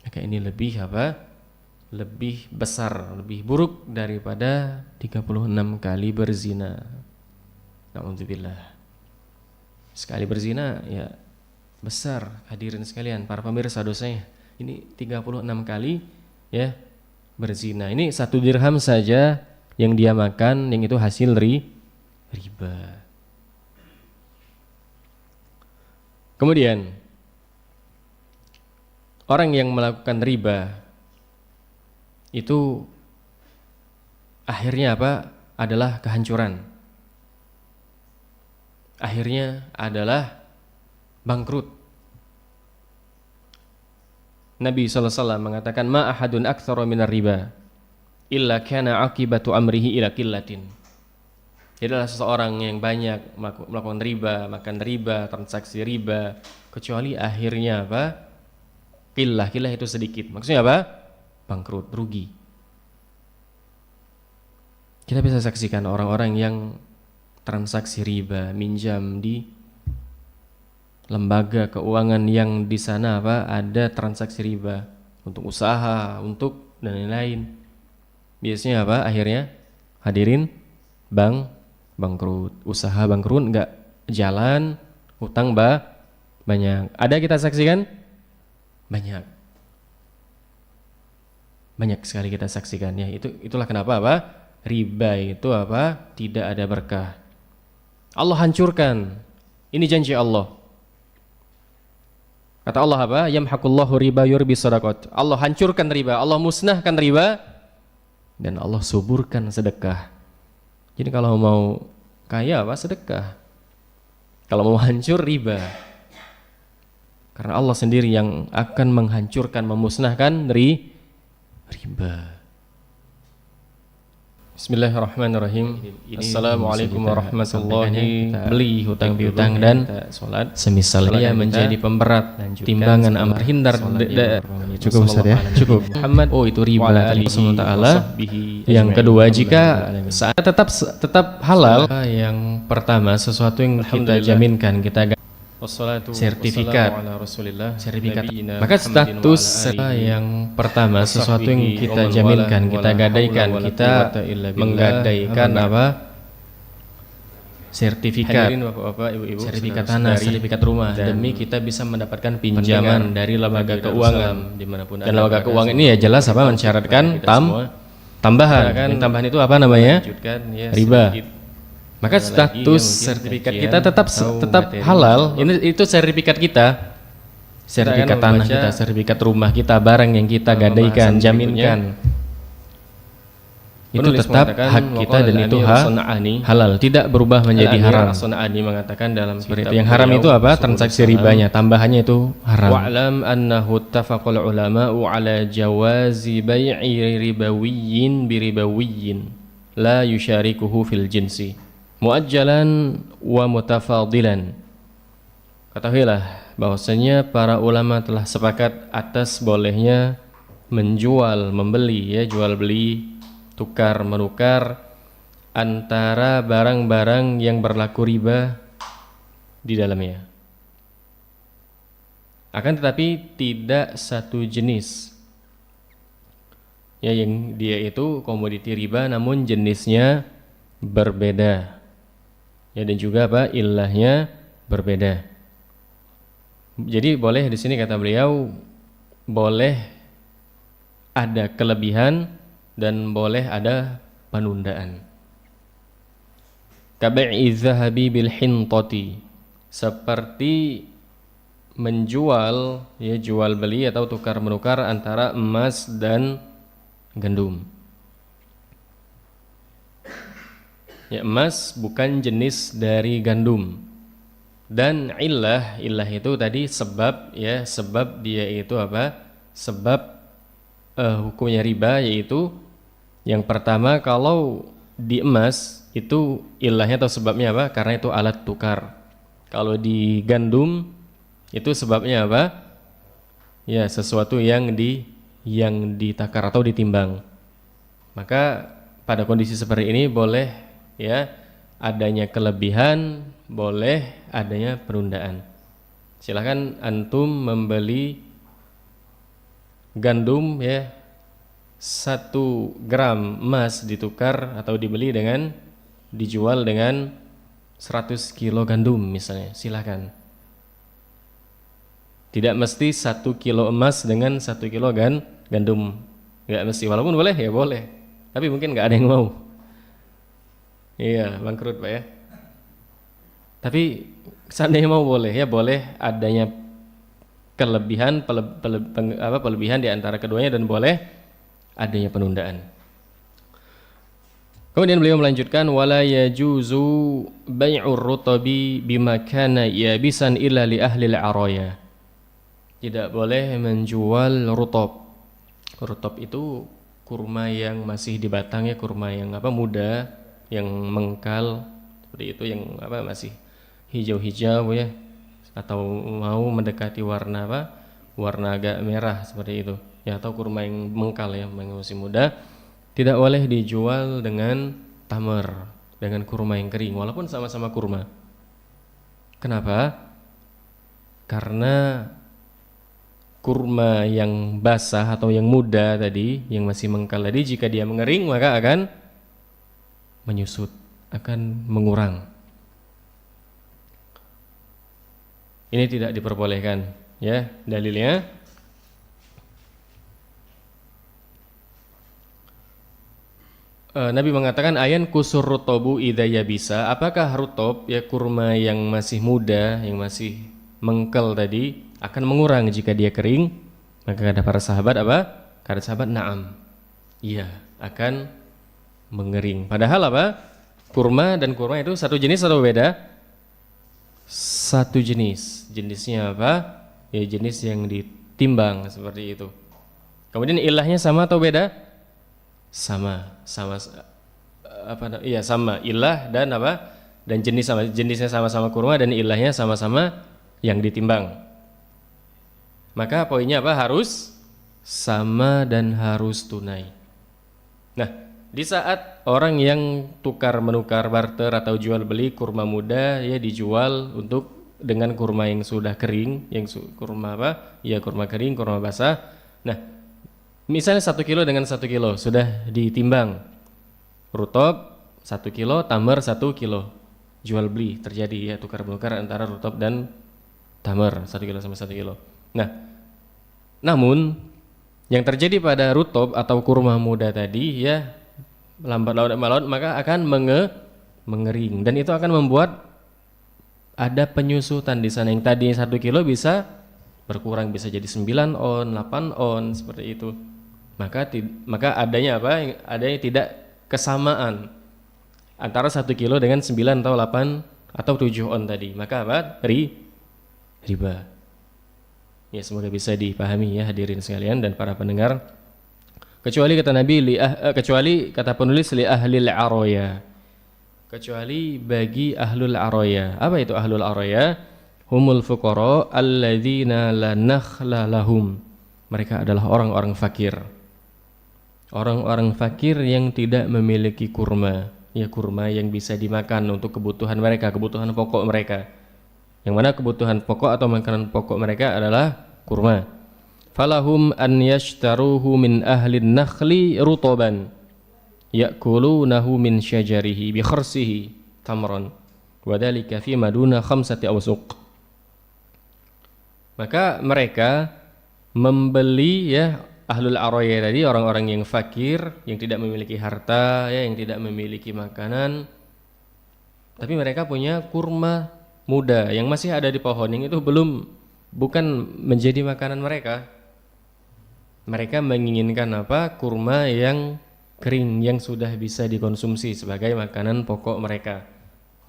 maka ini lebih lebih besar, lebih buruk daripada 36 kali berzina. Na'udzubillah. Sekali berzina, ya, besar, hadirin sekalian, para pemirsa, dosanya. Ini 36 kali, ya, berzina. Ini 1 dirham saja yang dia makan yang itu hasil riba. Kemudian orang yang melakukan riba itu akhirnya apa? Adalah kehancuran. Akhirnya adalah bangkrut. Nabi SAW mengatakan ma ahadun aktsara minar riba illa kana akibatu amrihi ila qillatin. Tidaklah seseorang yang banyak melakukan riba, makan riba, transaksi riba, kecuali akhirnya apa? Qillah itu sedikit. Maksudnya apa? Bangkrut, rugi. Kita bisa saksikan orang-orang yang transaksi riba, minjam di lembaga keuangan yang di sana apa? Ada transaksi riba untuk usaha, untuk dan lain-lain. Biasanya apa? Akhirnya hadirin bangkrut, usaha bangkrut, nggak jalan, hutang banyak. Ada kita saksikan? Banyak sekali kita saksikan ya. Itulah kenapa apa? Riba itu apa? Tidak ada berkah. Allah hancurkan. Ini janji Allah. Kata Allah apa? Yamhaqullahu riba yurbi shadaqat. Allah hancurkan riba, Allah musnahkan riba, dan Allah suburkan sedekah. Jadi kalau mau kaya apa? Sedekah. Kalau mau hancur riba. Karena Allah sendiri yang akan menghancurkan, memusnahkan riba. Bismillahirrahmanirrahim. Assalamualaikum warahmatullahi wabarakatuh. Beli hutang piutang dan sholat semisalnya menjadi pemberat timbangan amal hindar. Cukup Ustaz ya? Cukup. Muhammad, oh itu riba Allah Taala. Yang kedua, jika saat tetap halal. Yang pertama, sesuatu yang kita jaminkan, kita sertifikat. Maka status yang pertama, sesuatu yang kita jaminkan, kita gadaikan, kita menggadaikan apa? Sertifikat tanah, sertifikat rumah, demi kita bisa mendapatkan pinjaman dari lembaga keuangan dimanapun. Dan lembaga keuangan ini ya jelas apa? Mensyaratkan tambahan. Yang tambahan itu apa namanya? Riba. Maka status sertifikat kita tetap halal. Itu sertifikat kita, sertifikat tanah kita, sertifikat rumah kita, barang yang kita gadaikan, jaminkan. Itu tetap hak kita dan itu halal, tidak berubah menjadi haram. Mengatakan dalam seperti itu. Yang haram itu apa? Transaksi ribanya, tambahannya itu haram. Wa'lam annahu ittafaqal ulama'u ala jawazi bai'i ribawiyyin biribawiyyin la yusyarikuhu fil jinsi muajjalan wa mutafadilan. Ketahuilah bahwasanya para ulama telah sepakat atas bolehnya menjual, membeli ya, jual beli, tukar menukar antara barang-barang yang berlaku riba di dalamnya. Akan tetapi tidak satu jenis. Ya, yang dia itu komoditi riba namun jenisnya berbeda. Ya, dan juga apa? Ilahnya berbeda. Jadi boleh di sini kata beliau boleh ada kelebihan dan boleh ada penundaan. Kabi'i dzahabi bil hintati, seperti menjual ya, jual beli atau tukar menukar antara emas dan gandum. Ya, emas bukan jenis dari gandum. Dan illah itu tadi sebab ya, sebab dia itu apa? Sebab hukumnya riba, yaitu yang pertama kalau di emas itu ilahnya atau sebabnya apa? Karena itu alat tukar. Kalau di gandum itu sebabnya apa? Ya, sesuatu yang ditakar atau ditimbang. Maka pada kondisi seperti ini boleh ya adanya kelebihan, boleh adanya penundaan. Silahkan antum membeli gandum ya, 1 gram emas ditukar atau dijual dengan 100 kilo gandum misalnya, silahkan. Tidak mesti 1 kilo emas dengan 1 kilo gandum, nggak mesti. Walaupun boleh ya boleh, tapi mungkin nggak ada yang mau. Iya, bangkrut Pak ya. Tapi seandainya mau boleh ya, boleh adanya kelebihan pelebihan di antara keduanya dan boleh adanya penundaan. Kemudian beliau melanjutkan wala yajuzu bai'ur rutabi bima kana yabisan illa li ahli al-araya. Tidak boleh menjual rutab. Rutab itu kurma yang masih di batangnya, kurma yang muda, yang mengkal seperti itu, yang masih hijau-hijau ya, atau mau mendekati warna warna agak merah seperti itu ya, atau kurma yang mengkal ya, yang masih muda, tidak boleh dijual dengan tamar, dengan kurma yang kering walaupun sama-sama kurma. Kenapa? Karena kurma yang basah atau yang muda tadi, yang masih mengkal tadi, jika dia mengering maka akan menyusut, akan mengurang. Ini tidak diperbolehkan ya. Dalilnya Nabi mengatakan ayan kusur rutobu idza yabisa, apakah rutob ya kurma yang masih muda, yang masih mengkel tadi akan mengurang jika dia kering? Maka kata para sahabat kata sahabat na'am, iya akan mengering. Padahal kurma dan kurma itu satu jenis atau beda? Satu jenis. Jenisnya apa? Ya jenis yang ditimbang seperti itu. Kemudian ilahnya sama atau beda? Sama. Iya sama. Ilah dan dan jenis sama. Jenisnya sama-sama kurma dan ilahnya sama-sama yang ditimbang. Maka poinnya harus sama dan harus tunai. Nah, di saat orang yang tukar menukar barter atau jual beli kurma muda ya dijual dengan kurma yang sudah kering, yang kurma ya kurma kering, kurma basah. Nah, misalnya 1 kilo dengan 1 kilo sudah ditimbang. Rutob 1 kilo, tamar 1 kilo. Jual beli terjadi ya, tukar menukar antara rutob dan tamar 1 kilo sama 1 kilo. Nah, namun yang terjadi pada rutob atau kurma muda tadi ya lambat laun maka akan mengering, dan itu akan membuat ada penyusutan di sana. Yang tadi 1 kilo bisa berkurang, bisa jadi 9 on, 8 on seperti itu. Maka adanya adanya tidak kesamaan antara 1 kilo dengan 9 atau 8 atau 7 on tadi. Maka riba. Ya, semoga bisa dipahami ya hadirin sekalian dan para pendengar. Kecuali kata Nabi kecuali kata penulis li ahlil araya. Kecuali bagi ahlul araya. Apa itu ahlul araya? Humul fuqara alladzina la nakhla lahum. Mereka adalah orang-orang fakir. Orang-orang fakir yang tidak memiliki kurma. Ya, kurma yang bisa dimakan untuk kebutuhan mereka, kebutuhan pokok mereka. Yang mana kebutuhan pokok atau makanan pokok mereka adalah kurma. Falahum an yashtaruhu min ahlin nakhli rutoban ya'kulunahu min syajarihi bi kharsihi tamran wa dhalika fi maduna 5 awsuq. Maka mereka membeli ya ahlul araya tadi, orang-orang yang fakir, yang tidak memiliki harta ya, yang tidak memiliki makanan, tapi mereka punya kurma muda yang masih ada di pohon, yang itu bukan menjadi makanan mereka. Mereka menginginkan kurma yang kering yang sudah bisa dikonsumsi sebagai makanan pokok mereka.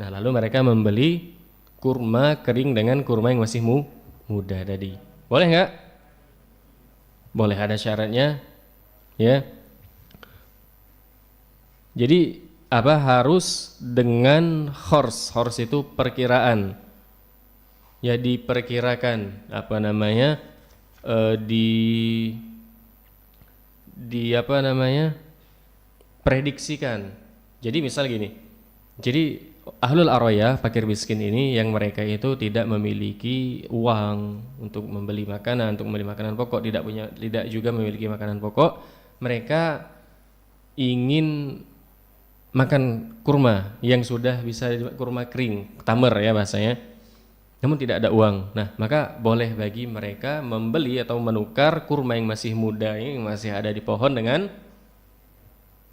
Nah, lalu mereka membeli kurma kering dengan kurma yang masih muda tadi. Boleh nggak? Boleh, ada syaratnya ya. Jadi harus dengan khors. Khors itu perkiraan. Ya, diperkirakan prediksikan. Jadi misal gini. Jadi ahlul araya, fakir miskin ini yang mereka itu tidak memiliki uang untuk membeli makanan, pokok, tidak juga memiliki makanan pokok. Mereka ingin makan kurma yang sudah bisa, kurma kering, tamar ya bahasanya. Namun tidak ada uang. Nah, maka boleh bagi mereka membeli atau menukar kurma yang masih muda, yang masih ada di pohon, dengan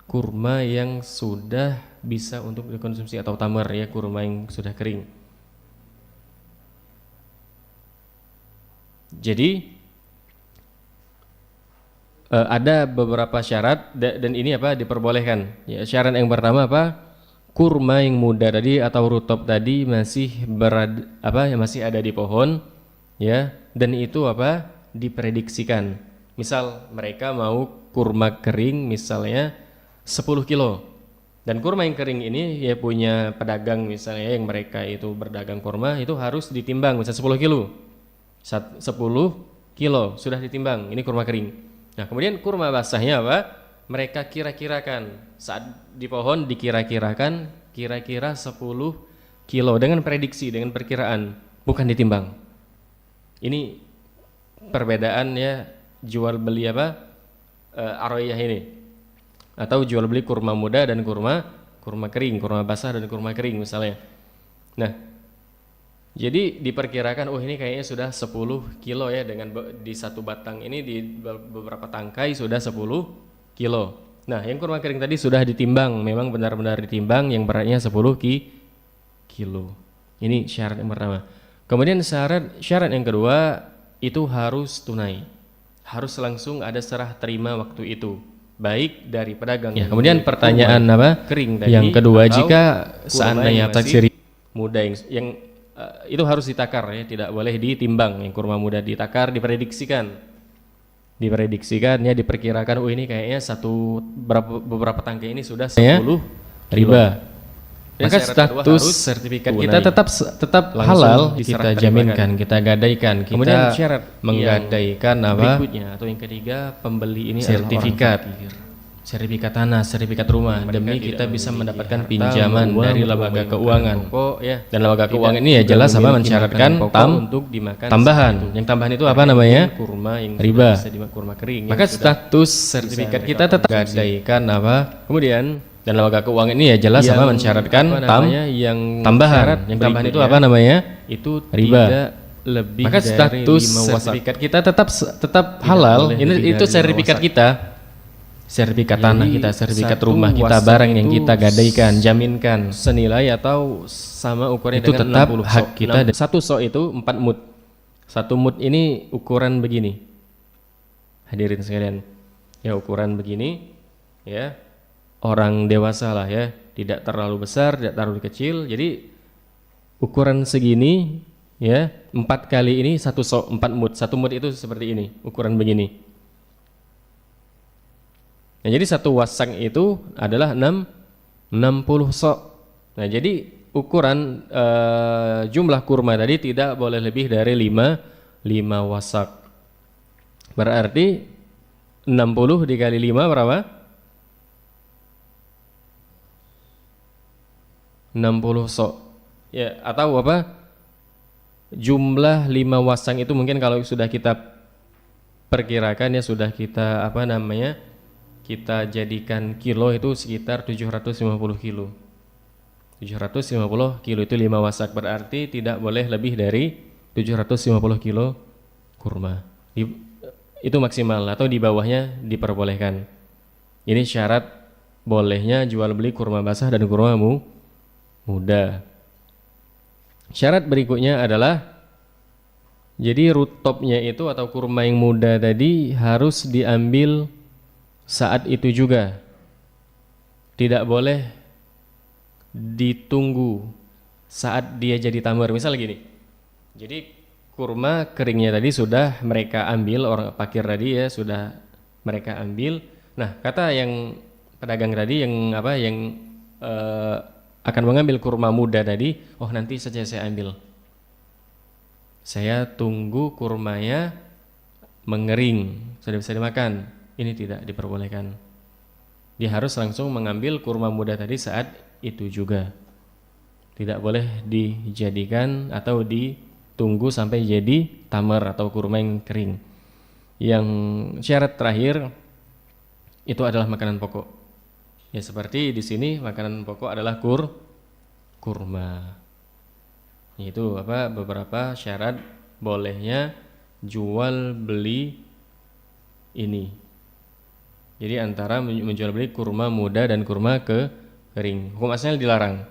kurma yang sudah bisa untuk dikonsumsi atau tamar ya, kurma yang sudah kering. Jadi ada beberapa syarat dan ini apa diperbolehkan. Ya, syarat yang pertama apa? Kurma yang muda tadi atau rutop tadi masih masih ada di pohon ya, dan itu apa? Diprediksikan. Misal mereka mau kurma kering misalnya 10 kilo. Dan kurma yang kering ini ya punya pedagang misalnya yang mereka itu berdagang kurma itu harus ditimbang misalnya 10 kilo. 10 kilo sudah ditimbang, ini kurma kering. Nah kemudian kurma basahnya apa? Mereka kira-kirakan saat di pohon dikira-kirakan kira-kira 10 kilo dengan prediksi, dengan perkiraan, bukan ditimbang. Ini perbedaan ya jual beli apa aroyah ini, atau jual beli kurma muda dan kurma kering, kurma basah dan kurma kering misalnya. Nah jadi diperkirakan ini kayaknya sudah 10 kilo ya, dengan di satu batang ini di beberapa tangkai sudah 10 kilo. Nah yang kurma kering tadi sudah ditimbang, memang benar-benar ditimbang yang beratnya 10 kilo. Ini syarat yang pertama. Kemudian syarat yang kedua itu harus tunai, harus langsung ada serah terima waktu itu, baik dari pedagang ya. Kemudian pertanyaan apa kering tadi, yang kedua, jika seandainya taksir muda yang itu harus ditakar ya, tidak boleh ditimbang. Yang kurma muda ditakar, diprediksikan ya, diperkirakan ini kayaknya beberapa tangkai ini sudah 10 riba. Maka status sertifikat kita tetap halal, kita jaminkan, kita gadaikan. Kemudian syarat menggadaikan apa? Berikutnya atau yang ketiga, pembeli ini sertifikat tanah, sertifikat rumah, demi kita bisa mendapatkan pinjaman dari lembaga keuangan. Dan lembaga keuangan ini ya jelas apa mensyaratkan untuk dimakan tambahan. Yang tambahan itu apa namanya? Kurma yang riba. Kurma kering. Maka status sertifikat kita tetap gadaikan apa? Kemudian dan lembaga keuangan ini ya jelas apa mensyaratkan yang tambahan. Yang tambahan itu apa namanya? Itu riba. Lebih. Maka status sertifikat kita tetap halal. Ini itu sertifikat kita. Sertifikat tanah kita, sertifikat rumah kita, barang yang kita gadaikan, jaminkan senilai atau sama ukurannya itu dengan tetap 60 hak kita. Satu sok itu 4 mud. 1 mud ini ukuran begini. Hadirin sekalian. Ya ukuran begini ya. Orang dewasa lah ya, tidak terlalu besar, tidak terlalu kecil. Jadi ukuran segini ya, 4 kali ini 1 sok, 4 mud. 1 mud itu seperti ini, ukuran begini. Nah, jadi 1 wasang itu adalah 60 sok. Nah, jadi ukuran jumlah kurma tadi tidak boleh lebih dari 5 wasak. Berarti 60 dikali 5 berapa? 60 sok. Ya, atau apa? Jumlah 5 wasang itu mungkin kalau sudah kita perkirakan ya, sudah kita kita jadikan kilo itu sekitar 750 kilo. 750 kilo itu 5 wasak, berarti tidak boleh lebih dari 750 kilo kurma. Itu maksimal, atau di bawahnya diperbolehkan. Ini syarat bolehnya jual beli kurma basah dan kurma muda. Syarat berikutnya adalah jadi rutopnya itu atau kurma yang muda tadi harus diambil saat itu juga, tidak boleh ditunggu saat dia jadi tamar. Misal gini, jadi kurma keringnya tadi sudah mereka ambil, orang pakir tadi ya sudah mereka ambil. Nah kata yang pedagang tadi yang akan mengambil kurma muda tadi, nanti saja saya ambil, saya tunggu kurmanya mengering sudah bisa dimakan. Ini tidak diperbolehkan. Dia harus langsung mengambil kurma muda tadi saat itu juga. Tidak boleh dijadikan atau ditunggu sampai jadi tamar atau kurma yang kering. Yang syarat terakhir itu adalah makanan pokok. Ya seperti di sini makanan pokok adalah kurma. Itu beberapa syarat bolehnya jual beli ini. Jadi antara menjual beli kurma muda dan kurma kering. Hukum asalnya dilarang.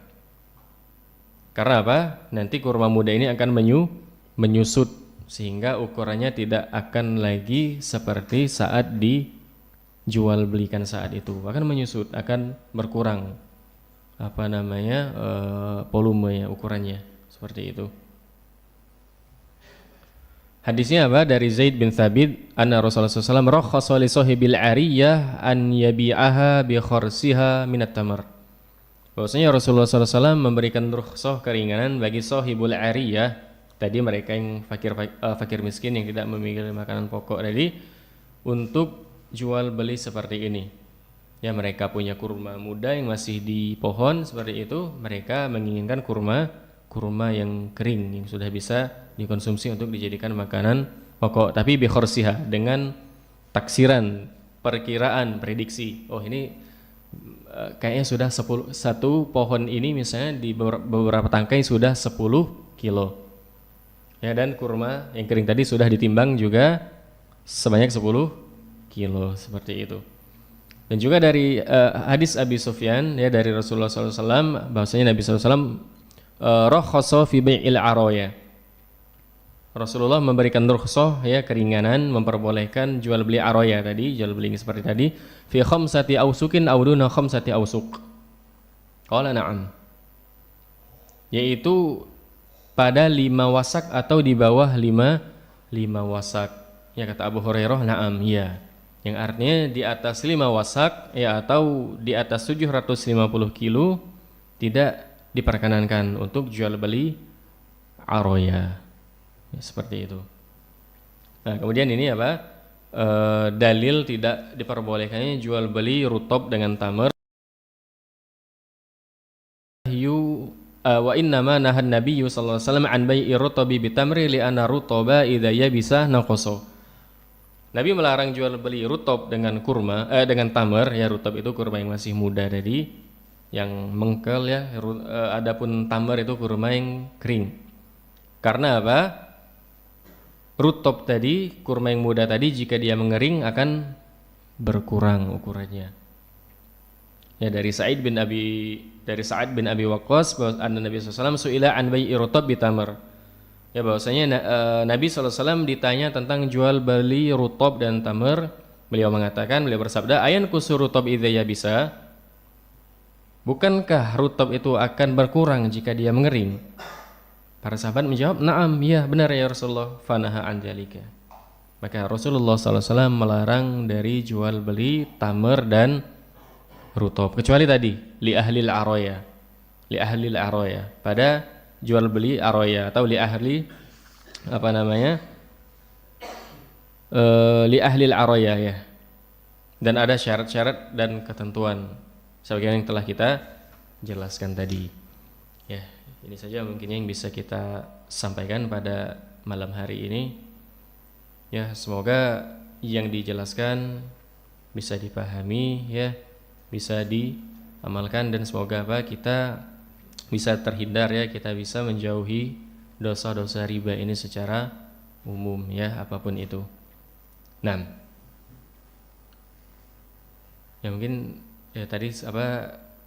Karena apa? Nanti kurma muda ini akan menyusut sehingga ukurannya tidak akan lagi seperti saat dijual belikan saat itu. Akan menyusut, akan berkurang volumenya, ukurannya seperti itu. Hadisnya apa? Dari Zaid bin Thabit, anna Rasulullah SAW rakhasa li sahibil ariyah an yabi'aha bi kharsiha minat tamar. Bahwasanya Rasulullah SAW memberikan rukhsah keringanan bagi sahibul ariyah, tadi mereka yang fakir miskin yang tidak memiliki makanan pokok tadi, untuk jual beli seperti ini. Ya, mereka punya kurma muda yang masih di pohon seperti itu, mereka menginginkan kurma yang kering yang sudah bisa dikonsumsi untuk dijadikan makanan pokok, tapi bi kharsiha, dengan taksiran, perkiraan, prediksi. Oh, ini kayaknya sudah satu pohon ini misalnya di beberapa tangkai sudah 10 kilo. Ya, dan kurma yang kering tadi sudah ditimbang juga sebanyak 10 kilo seperti itu. Dan juga dari hadis Abi Sufyan, ya, dari Rasulullah SAW, bahwasanya Nabi SAW rakhasa fi bai'il aroya. Rasulullah memberikan rukhsah, ya, keringanan, memperbolehkan jual beli aroya tadi, jual beli seperti tadi, fi khamsati ausukin aw duna khamsati ausuk. Qala na'am. Yaitu pada 5 wasak atau di bawah 5 wasak. Ya, kata Abu Hurairah, na'am, ya. Yang artinya di atas 5 wasak, ya, atau di atas 750 kilo tidak diperkenankan untuk jual beli aroya, ya, seperti itu. Nah, kemudian ini apa? Dalil tidak diperbolehkannya jual beli rutob dengan tamar. Wa innama nahan nabiyyu sallallahu alaihi wasallam an bai'i rutobi bitamri li anna rutoba idza yabisa naqasa. Nabi melarang jual beli rutob dengan dengan tamar, ya, rutob itu kurma yang masih muda tadi, yang mengkel, ya. Adapun tamar itu kurma yang kering. Karena apa? Rutob tadi, kurma yang muda tadi, jika dia mengering akan berkurang ukurannya. Ya, dari Sa'id bin Abi Waqqas bahwa Nabi SAW su'ila an bai'i rutob bitamar. Ya, bahwasanya Nabi SAW ditanya tentang jual beli rutob dan tamar. Beliau bersabda, ayan kusur rutob idza yabisa. Bukankah rutob itu akan berkurang jika dia mengering? Para sahabat menjawab, na'am, ya, benar ya Rasulullah. Fanaha an dzalika. Maka Rasulullah SAW melarang dari jual beli tamar dan rutob, kecuali tadi li ahlil aroya, pada jual beli aroya, atau li ahlil aroya, ya. Dan ada syarat-syarat dan ketentuan sebagaimana yang telah kita jelaskan tadi. Ya, ini saja mungkin yang bisa kita sampaikan pada malam hari ini. Ya, semoga yang dijelaskan bisa dipahami, ya, bisa diamalkan, dan semoga kita bisa terhindar, ya, kita bisa menjauhi dosa-dosa riba ini secara umum, ya, apapun itu. Nah, ya mungkin, ya, tadi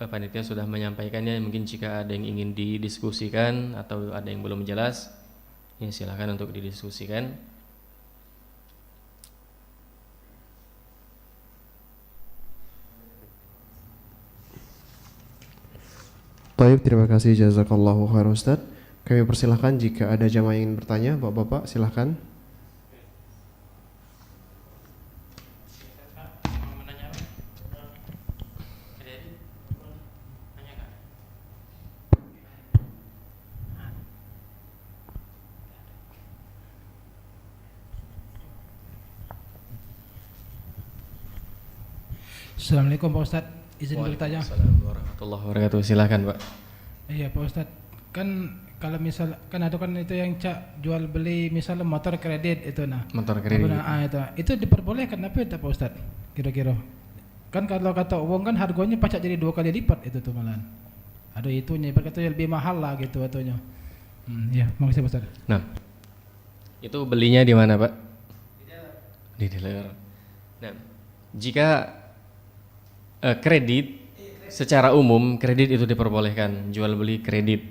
panitia sudah menyampaikannya. Mungkin jika ada yang ingin didiskusikan atau ada yang belum jelas, ya, silakan untuk didiskusikan. Baik, terima kasih, jazakallahu khair Ustaz. Kami persilahkan jika ada jamaah yang ingin bertanya, Bapak-bapak silahkan. Assalamualaikum Pak Ustadz, izin bertanya. Waalaikumsalam warahmatullahi wabarakatuh. Silakan, Pak. Iya Pak Ustadz, kan kalau misal kan ada kan itu yang jual beli misalnya motor kredit itu, nah. Motor kredit. Itu diperbolehkan apa itu Pak Ustadz? Kira-kira. Kan kalau kata uang kan harganya pajak jadi 2 kali lipat itu tuh malahan. Ada itunya, berkata lebih mahal lah gitu atunya. Ya, makasih Pak Ustadz. Nah, itu belinya di mana, Pak? Di dealer. Nah, jika kredit secara umum, kredit itu diperbolehkan, jual beli kredit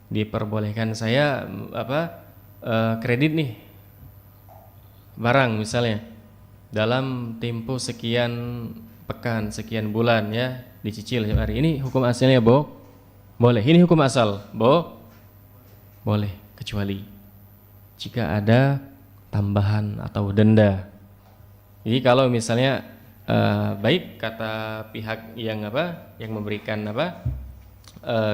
diperbolehkan. Saya kredit nih barang misalnya dalam tempo sekian pekan, sekian bulan ya, dicicil hari ini, hukum asalnya boleh. Ini hukum asal boleh, kecuali jika ada tambahan atau denda. Jadi kalau misalnya baik kata pihak yang memberikan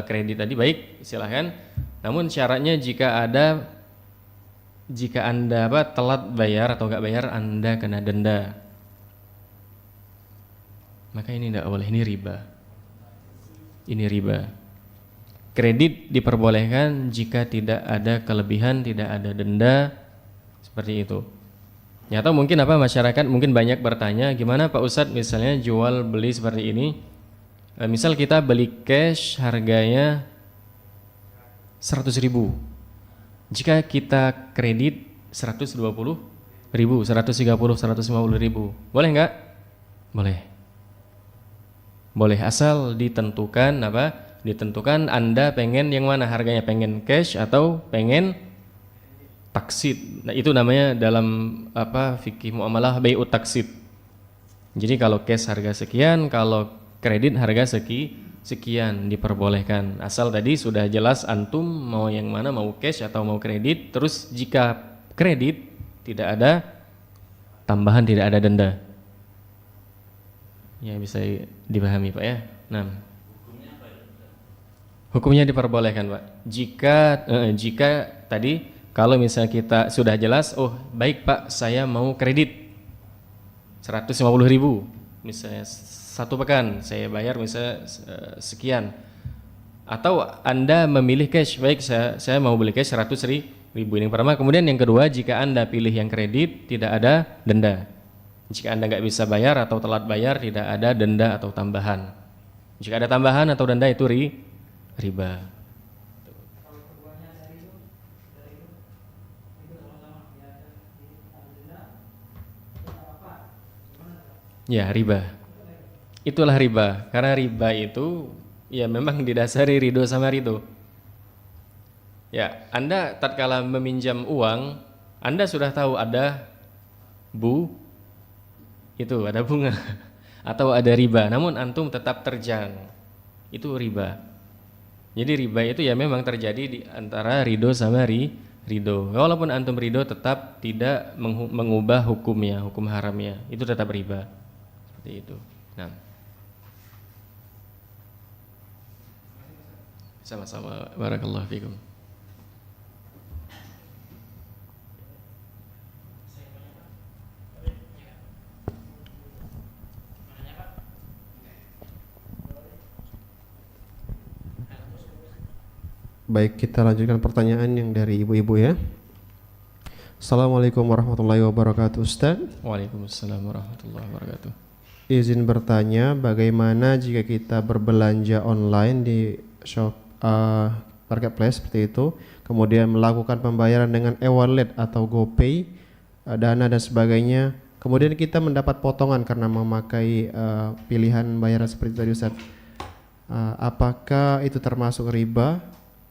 kredit tadi, baik silahkan. Namun syaratnya jika Anda telat bayar atau nggak bayar, Anda kena denda. Maka ini tidak boleh, ini riba. Ini riba. Kredit diperbolehkan jika tidak ada kelebihan, tidak ada denda, seperti itu. Ya, atau mungkin masyarakat mungkin banyak bertanya, gimana Pak Ustadz misalnya jual beli seperti ini, misal kita beli cash harganya 100.000, jika kita kredit 120.000, 130.000, 150.000, boleh nggak? Boleh asal ditentukan ditentukan Anda pengen yang mana harganya, pengen cash atau pengen taksid. Nah, itu namanya dalam fikih muamalah bai'ut taksid. Jadi kalau cash harga sekian, kalau kredit harga sekian, diperbolehkan. Asal tadi sudah jelas antum mau yang mana, mau cash atau mau kredit. Terus jika kredit tidak ada tambahan, tidak ada denda. Ya, bisa dipahami Pak ya. Nah, hukumnya diperbolehkan Pak. Jika tadi kalau misalnya kita sudah jelas, oh baik Pak, saya mau kredit 150.000, misalnya 1 pekan saya bayar misalnya sekian. Atau Anda memilih cash, baik saya mau beli cash 100.000 yang pertama. Kemudian yang kedua, jika Anda pilih yang kredit, tidak ada denda. Jika Anda nggak bisa bayar atau telat bayar, tidak ada denda atau tambahan. Jika ada tambahan atau denda, itu riba. Ya, riba. Itulah riba. Karena riba itu ya memang didasari ridho sama ridho. Ya, Anda tatkala meminjam uang, Anda sudah tahu ada ada bunga atau ada riba, namun antum tetap terjang, itu riba. Jadi riba itu ya memang terjadi di antara ridho sama ridho. Walaupun antum ridho, tetap tidak mengubah hukumnya, hukum haramnya, itu tetap riba. Seperti itu. Nah, sama-sama. Barakallahu fikum. Baik, kita lanjutkan pertanyaan yang dari ibu-ibu ya. Assalamualaikum warahmatullahi wabarakatuh Ustaz. Waalaikumsalam warahmatullahi wabarakatuh. Izin bertanya, bagaimana jika kita berbelanja online di shop marketplace seperti itu, kemudian melakukan pembayaran dengan e-wallet atau GoPay, Dana dan sebagainya, kemudian kita mendapat potongan karena memakai pilihan bayaran seperti tadi Ustaz. Apakah itu termasuk riba?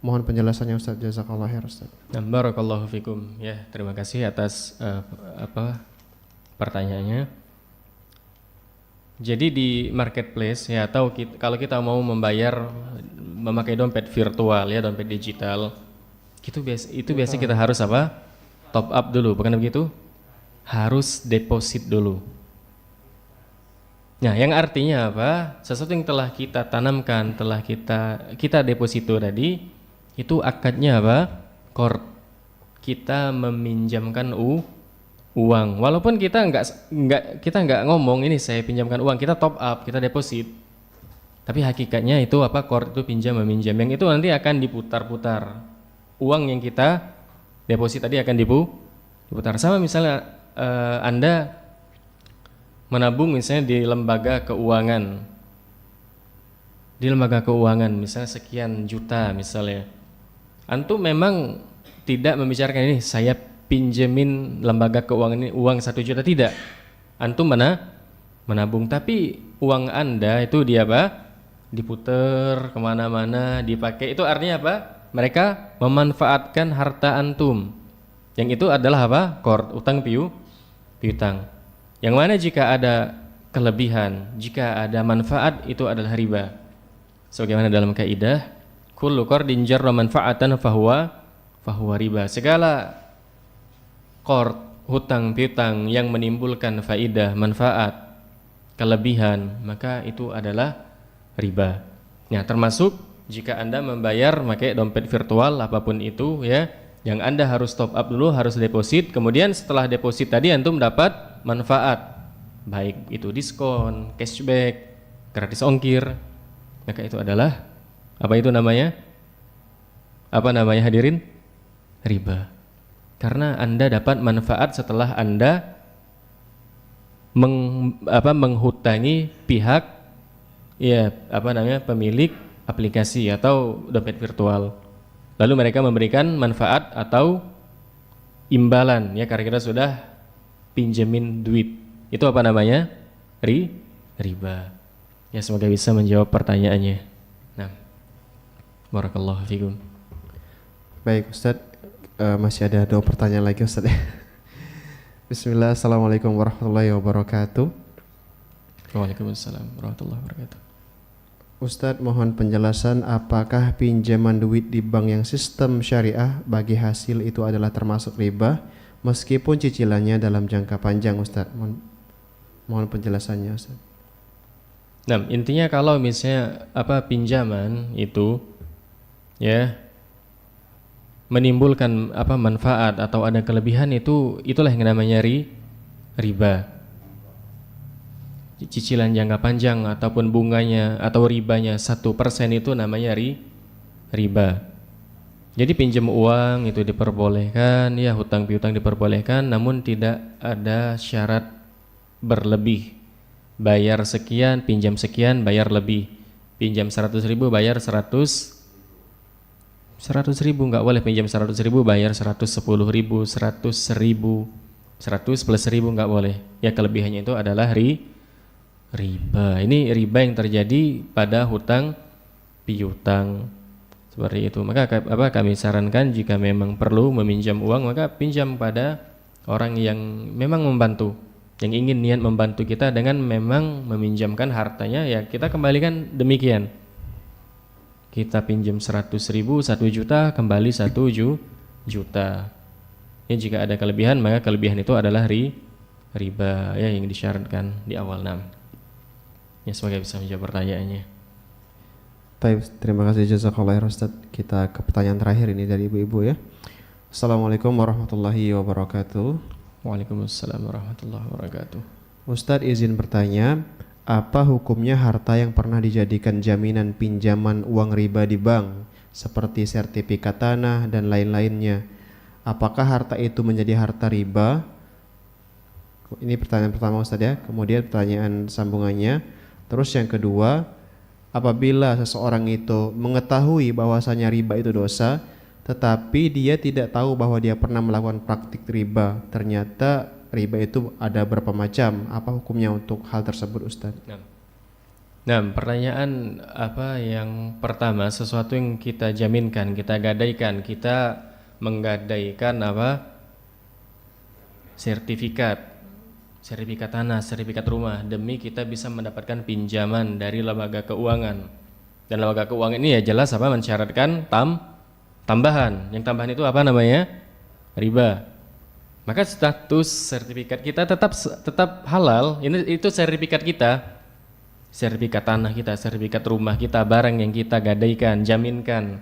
Mohon penjelasannya Ustaz. Jazakallah khair Ustaz. Barakallahu fikum. Ya, terima kasih atas pertanyaannya. Jadi di marketplace ya, atau kalau kita mau membayar memakai dompet virtual ya, dompet digital, itu biasanya kita harus top up dulu, bukan begitu? Harus deposit dulu. Nah, yang artinya sesuatu yang telah kita tanamkan, telah kita deposito tadi, itu akadnya Qard. Kita meminjamkan uang. Walaupun kita nggak ngomong ini saya pinjamkan uang, kita top up, kita deposit. Tapi hakikatnya itu Qard itu pinjam meminjam. Yang itu nanti akan diputar-putar. Uang yang kita deposit tadi akan diputar. Sama misalnya Anda menabung misalnya di lembaga keuangan. Di lembaga keuangan misalnya sekian juta misalnya. Antum memang tidak membicarakan ini saya pinjemin lembaga keuangan ini uang 1 juta, tidak. Antum menabung. Tapi uang Anda itu dia apa? Diputer kemana-mana, dipakai. Itu artinya apa? Mereka memanfaatkan harta antum. Yang itu adalah apa? Qard, utang piutang. Yang mana jika ada kelebihan, jika ada manfaat, itu adalah riba. Sebagaimana dalam kaidah, kullu qardin jarra manfaatan fahuwa riba. Segala qard, hutang piutang yang menimbulkan faidah, manfaat, kelebihan, maka itu adalah riba. Nah, termasuk jika Anda membayar pakai dompet virtual apapun itu ya, yang Anda harus top up dulu, harus deposit, kemudian setelah deposit tadi antum dapat manfaat, baik itu diskon, cashback, gratis ongkir, maka itu adalah apa itu namanya? Apa namanya hadirin? Riba. Karena Anda dapat manfaat setelah Anda menghutangi pihak ya pemilik aplikasi atau dompet virtual. Lalu mereka memberikan manfaat atau imbalan ya, karena kita sudah pinjemin duit. Itu apa namanya? Riba. Ya, semoga bisa menjawab pertanyaannya. Nah, barakallahu fikum. Baik Ustadz, masih ada 2 pertanyaan lagi Ustadz. Bismillah, assalamualaikum warahmatullahi wabarakatuh. Waalaikumsalam warahmatullahi wabarakatuh. Ustadz, mohon penjelasan apakah pinjaman duit di bank yang sistem syariah bagi hasil itu adalah termasuk riba meskipun cicilannya dalam jangka panjang Ustadz? Mohon penjelasannya Ustadz. Nah, intinya kalau misalnya pinjaman itu ya menimbulkan manfaat atau ada kelebihan, itulah yang namanya riba. Cicilan jangka panjang ataupun bunganya atau ribanya 1% itu namanya riba. Jadi pinjam uang itu diperbolehkan, ya hutang piutang diperbolehkan, namun tidak ada syarat berlebih. Bayar sekian, pinjam sekian, bayar lebih. Pinjam 100.000 bayar 100.000 nggak boleh. Pinjam 100.000 bayar 110.000, 100.000, 100 plus 1.000 nggak boleh. Ya kelebihannya itu adalah riba. Ini riba yang terjadi pada hutang piutang seperti itu. Maka kami sarankan jika memang perlu meminjam uang, maka pinjam pada orang yang memang membantu, yang ingin niat membantu kita dengan memang meminjamkan hartanya, ya kita kembalikan demikian. Kita pinjam 100.000, 1 juta, kembali 1 juta. Ya, jika ada kelebihan, maka kelebihan itu adalah riba ya, yang disyaratkan di awal 6. Ya, semoga bisa menjawab pertanyaannya. Baik, terima kasih jazakallah Ustaz. Kita ke pertanyaan terakhir ini dari ibu-ibu ya. Assalamualaikum warahmatullahi wabarakatuh. Waalaikumsalam warahmatullahi wabarakatuh. Ustadz, izin bertanya, apa hukumnya harta yang pernah dijadikan jaminan pinjaman uang riba di bank seperti sertifikat tanah dan lain-lainnya? Apakah harta itu menjadi harta riba? Ini pertanyaan pertama Ustadz ya. Kemudian pertanyaan sambungannya. Terus yang kedua, apabila seseorang itu mengetahui bahwasanya riba itu dosa, tetapi dia tidak tahu bahwa dia pernah melakukan praktik riba, ternyata riba itu ada berapa macam, apa hukumnya untuk hal tersebut Ustaz? Nah, pertanyaan yang pertama, sesuatu yang kita jaminkan, kita gadaikan, kita menggadaikan sertifikat tanah, sertifikat rumah demi kita bisa mendapatkan pinjaman dari lembaga keuangan. Dan lembaga keuangan ini ya jelas mensyaratkan tambahan. Yang tambahan itu apa namanya? Riba. Maka status sertifikat kita tetap halal. Itu sertifikat kita. Sertifikat tanah kita, sertifikat rumah kita, barang yang kita gadaikan, jaminkan.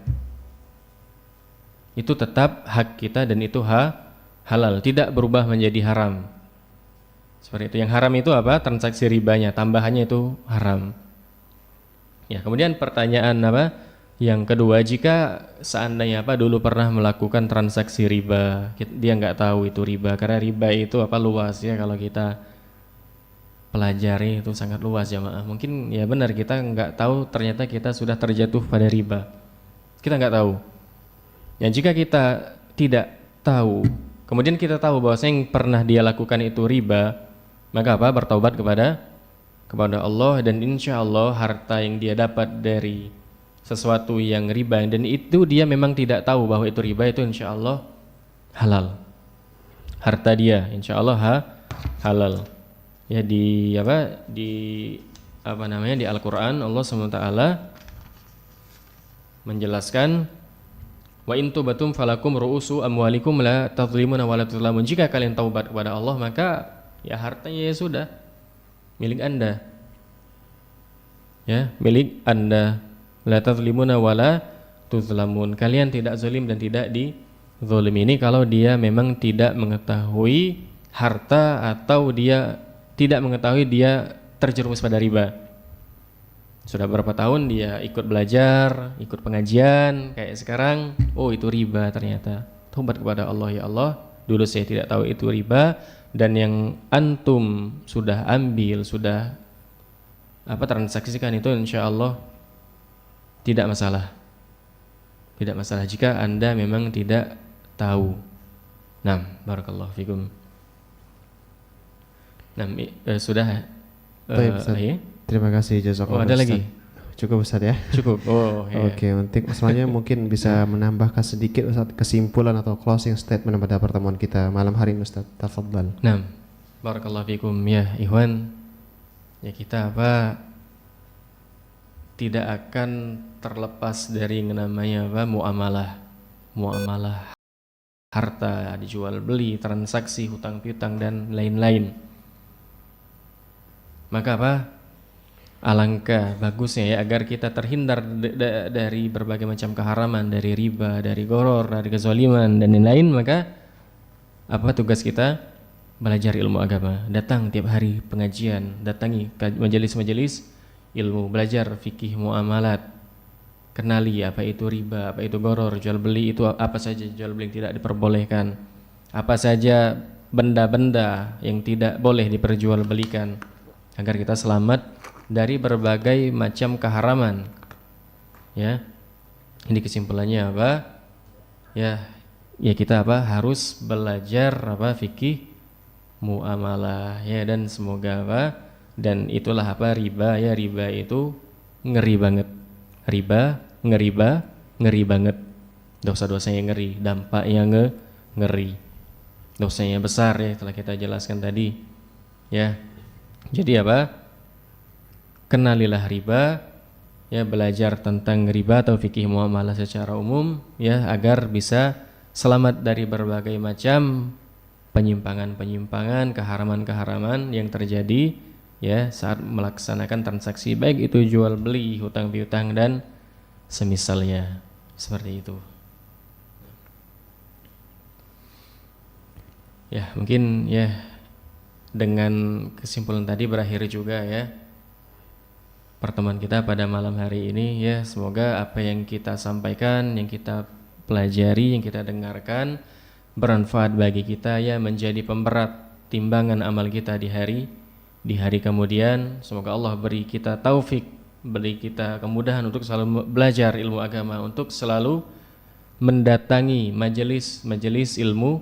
Itu tetap hak kita dan itu halal, tidak berubah menjadi haram. Seperti itu. Yang haram itu apa? Transaksi ribanya, tambahannya itu haram. Ya, kemudian pertanyaan yang kedua, jika seandainya dulu pernah melakukan transaksi riba, dia nggak tahu itu riba, karena riba itu luas ya, kalau kita pelajari itu sangat luas jamaah. Mungkin ya benar kita nggak tahu, ternyata kita sudah terjatuh pada riba, kita nggak tahu. Ya, jika kita tidak tahu, kemudian kita tahu bahwa yang pernah dia lakukan itu riba, maka bertaubat kepada kepada Allah, dan insya Allah harta yang dia dapat dari sesuatu yang riba dan itu dia memang tidak tahu bahwa itu riba, itu insya Allah halal. Harta dia insya Allah halal. Ya di Al-Qur'an Allah SWT menjelaskan wa in tubatum falakum ru'usu amwalikum la tadhlimuna wa la tudhlamun. Jika kalian taubat kepada Allah maka ya hartanya ya sudah milik Anda. Ya, milik Anda. La tadhlimuna wa la tudhlamun. Kalian tidak zalim dan tidak dizalimi. Ini kalau dia memang tidak mengetahui harta atau dia tidak mengetahui dia terjerumus pada riba. Sudah berapa tahun dia ikut belajar, ikut pengajian kayak sekarang, oh itu riba ternyata. Taubat kepada Allah, ya Allah, dulu saya tidak tahu itu riba, dan yang antum sudah ambil, sudah transaksikan itu insya Allah tidak masalah. Tidak masalah jika Anda memang tidak tahu. Nah, barakallahu fikum. Nah, sudah. Baik, Ustaz. Terima kasih jazakallah. Oh, ada Ustaz. lagi? Cukup Ustaz ya? Cukup. Oh, ya. Oke, untuk selanjutnya mungkin bisa menambahkan sedikit Ustaz kesimpulan atau closing statement pada pertemuan kita malam hari ini Ustaz. Tafadhal. Nah, barakallahu fikum ya ikhwan. Ya kita tidak akan terlepas dari yang namanya muamalah harta, dijual beli, transaksi, hutang piutang dan lain-lain. Maka alangkah bagusnya ya agar kita terhindar dari berbagai macam keharaman, dari riba, dari goror, dari kezaliman dan lain-lain. Maka tugas kita? Belajar ilmu agama, datang tiap hari pengajian, datangi majelis-majelis ilmu, belajar fikih muamalat, kenali apa itu riba, apa itu goror, jual beli itu apa saja jual beli yang tidak diperbolehkan, apa saja benda-benda yang tidak boleh diperjualbelikan, agar kita selamat dari berbagai macam keharaman. Ya, ini kesimpulannya ya kita harus belajar fikih muamalah ya, dan semoga dan itulah riba ya, riba itu ngeri banget, ngeri banget, dosa-dosanya ngeri, dampaknya ngeri, dosanya besar ya, telah kita jelaskan tadi ya. Jadi kenalilah riba ya, belajar tentang riba atau fikih muamalah secara umum ya, agar bisa selamat dari berbagai macam penyimpangan-penyimpangan, keharaman-keharaman yang terjadi ya saat melaksanakan transaksi, baik itu jual beli, hutang piutang dan semisalnya, seperti itu. Ya, mungkin ya dengan kesimpulan tadi berakhir juga ya pertemuan kita pada malam hari ini ya. Semoga apa yang kita sampaikan, yang kita pelajari, yang kita dengarkan bermanfaat bagi kita ya, menjadi pemberat timbangan amal kita di hari kemudian. Semoga Allah beri kita taufik, beri kita kemudahan untuk selalu belajar ilmu agama, untuk selalu mendatangi majelis ilmu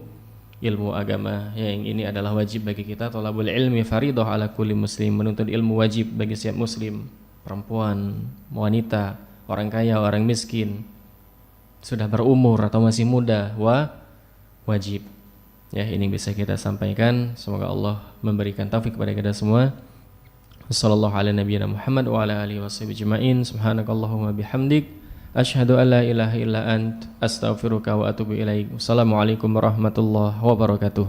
agama ya, yang ini adalah wajib bagi kita. Thalabul ilmi fardhu ala kulli muslim, menuntut ilmu wajib bagi setiap muslim, perempuan, wanita, orang kaya, orang miskin, sudah berumur atau masih muda, wajib ya. Ini bisa kita sampaikan, semoga Allah memberikan taufik kepada kita semua. Wassallallahu ala nabiyyina Muhammad wa ala alihi washabihi ajma'in. Subhanakallahumma bihamdik asyhadu an la ilaha illa ant astaghfiruka wa atubu ilaik. Wassalamualaikum warahmatullahi wabarakatuh.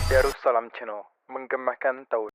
Darussalam Channel menggemakan tauhid.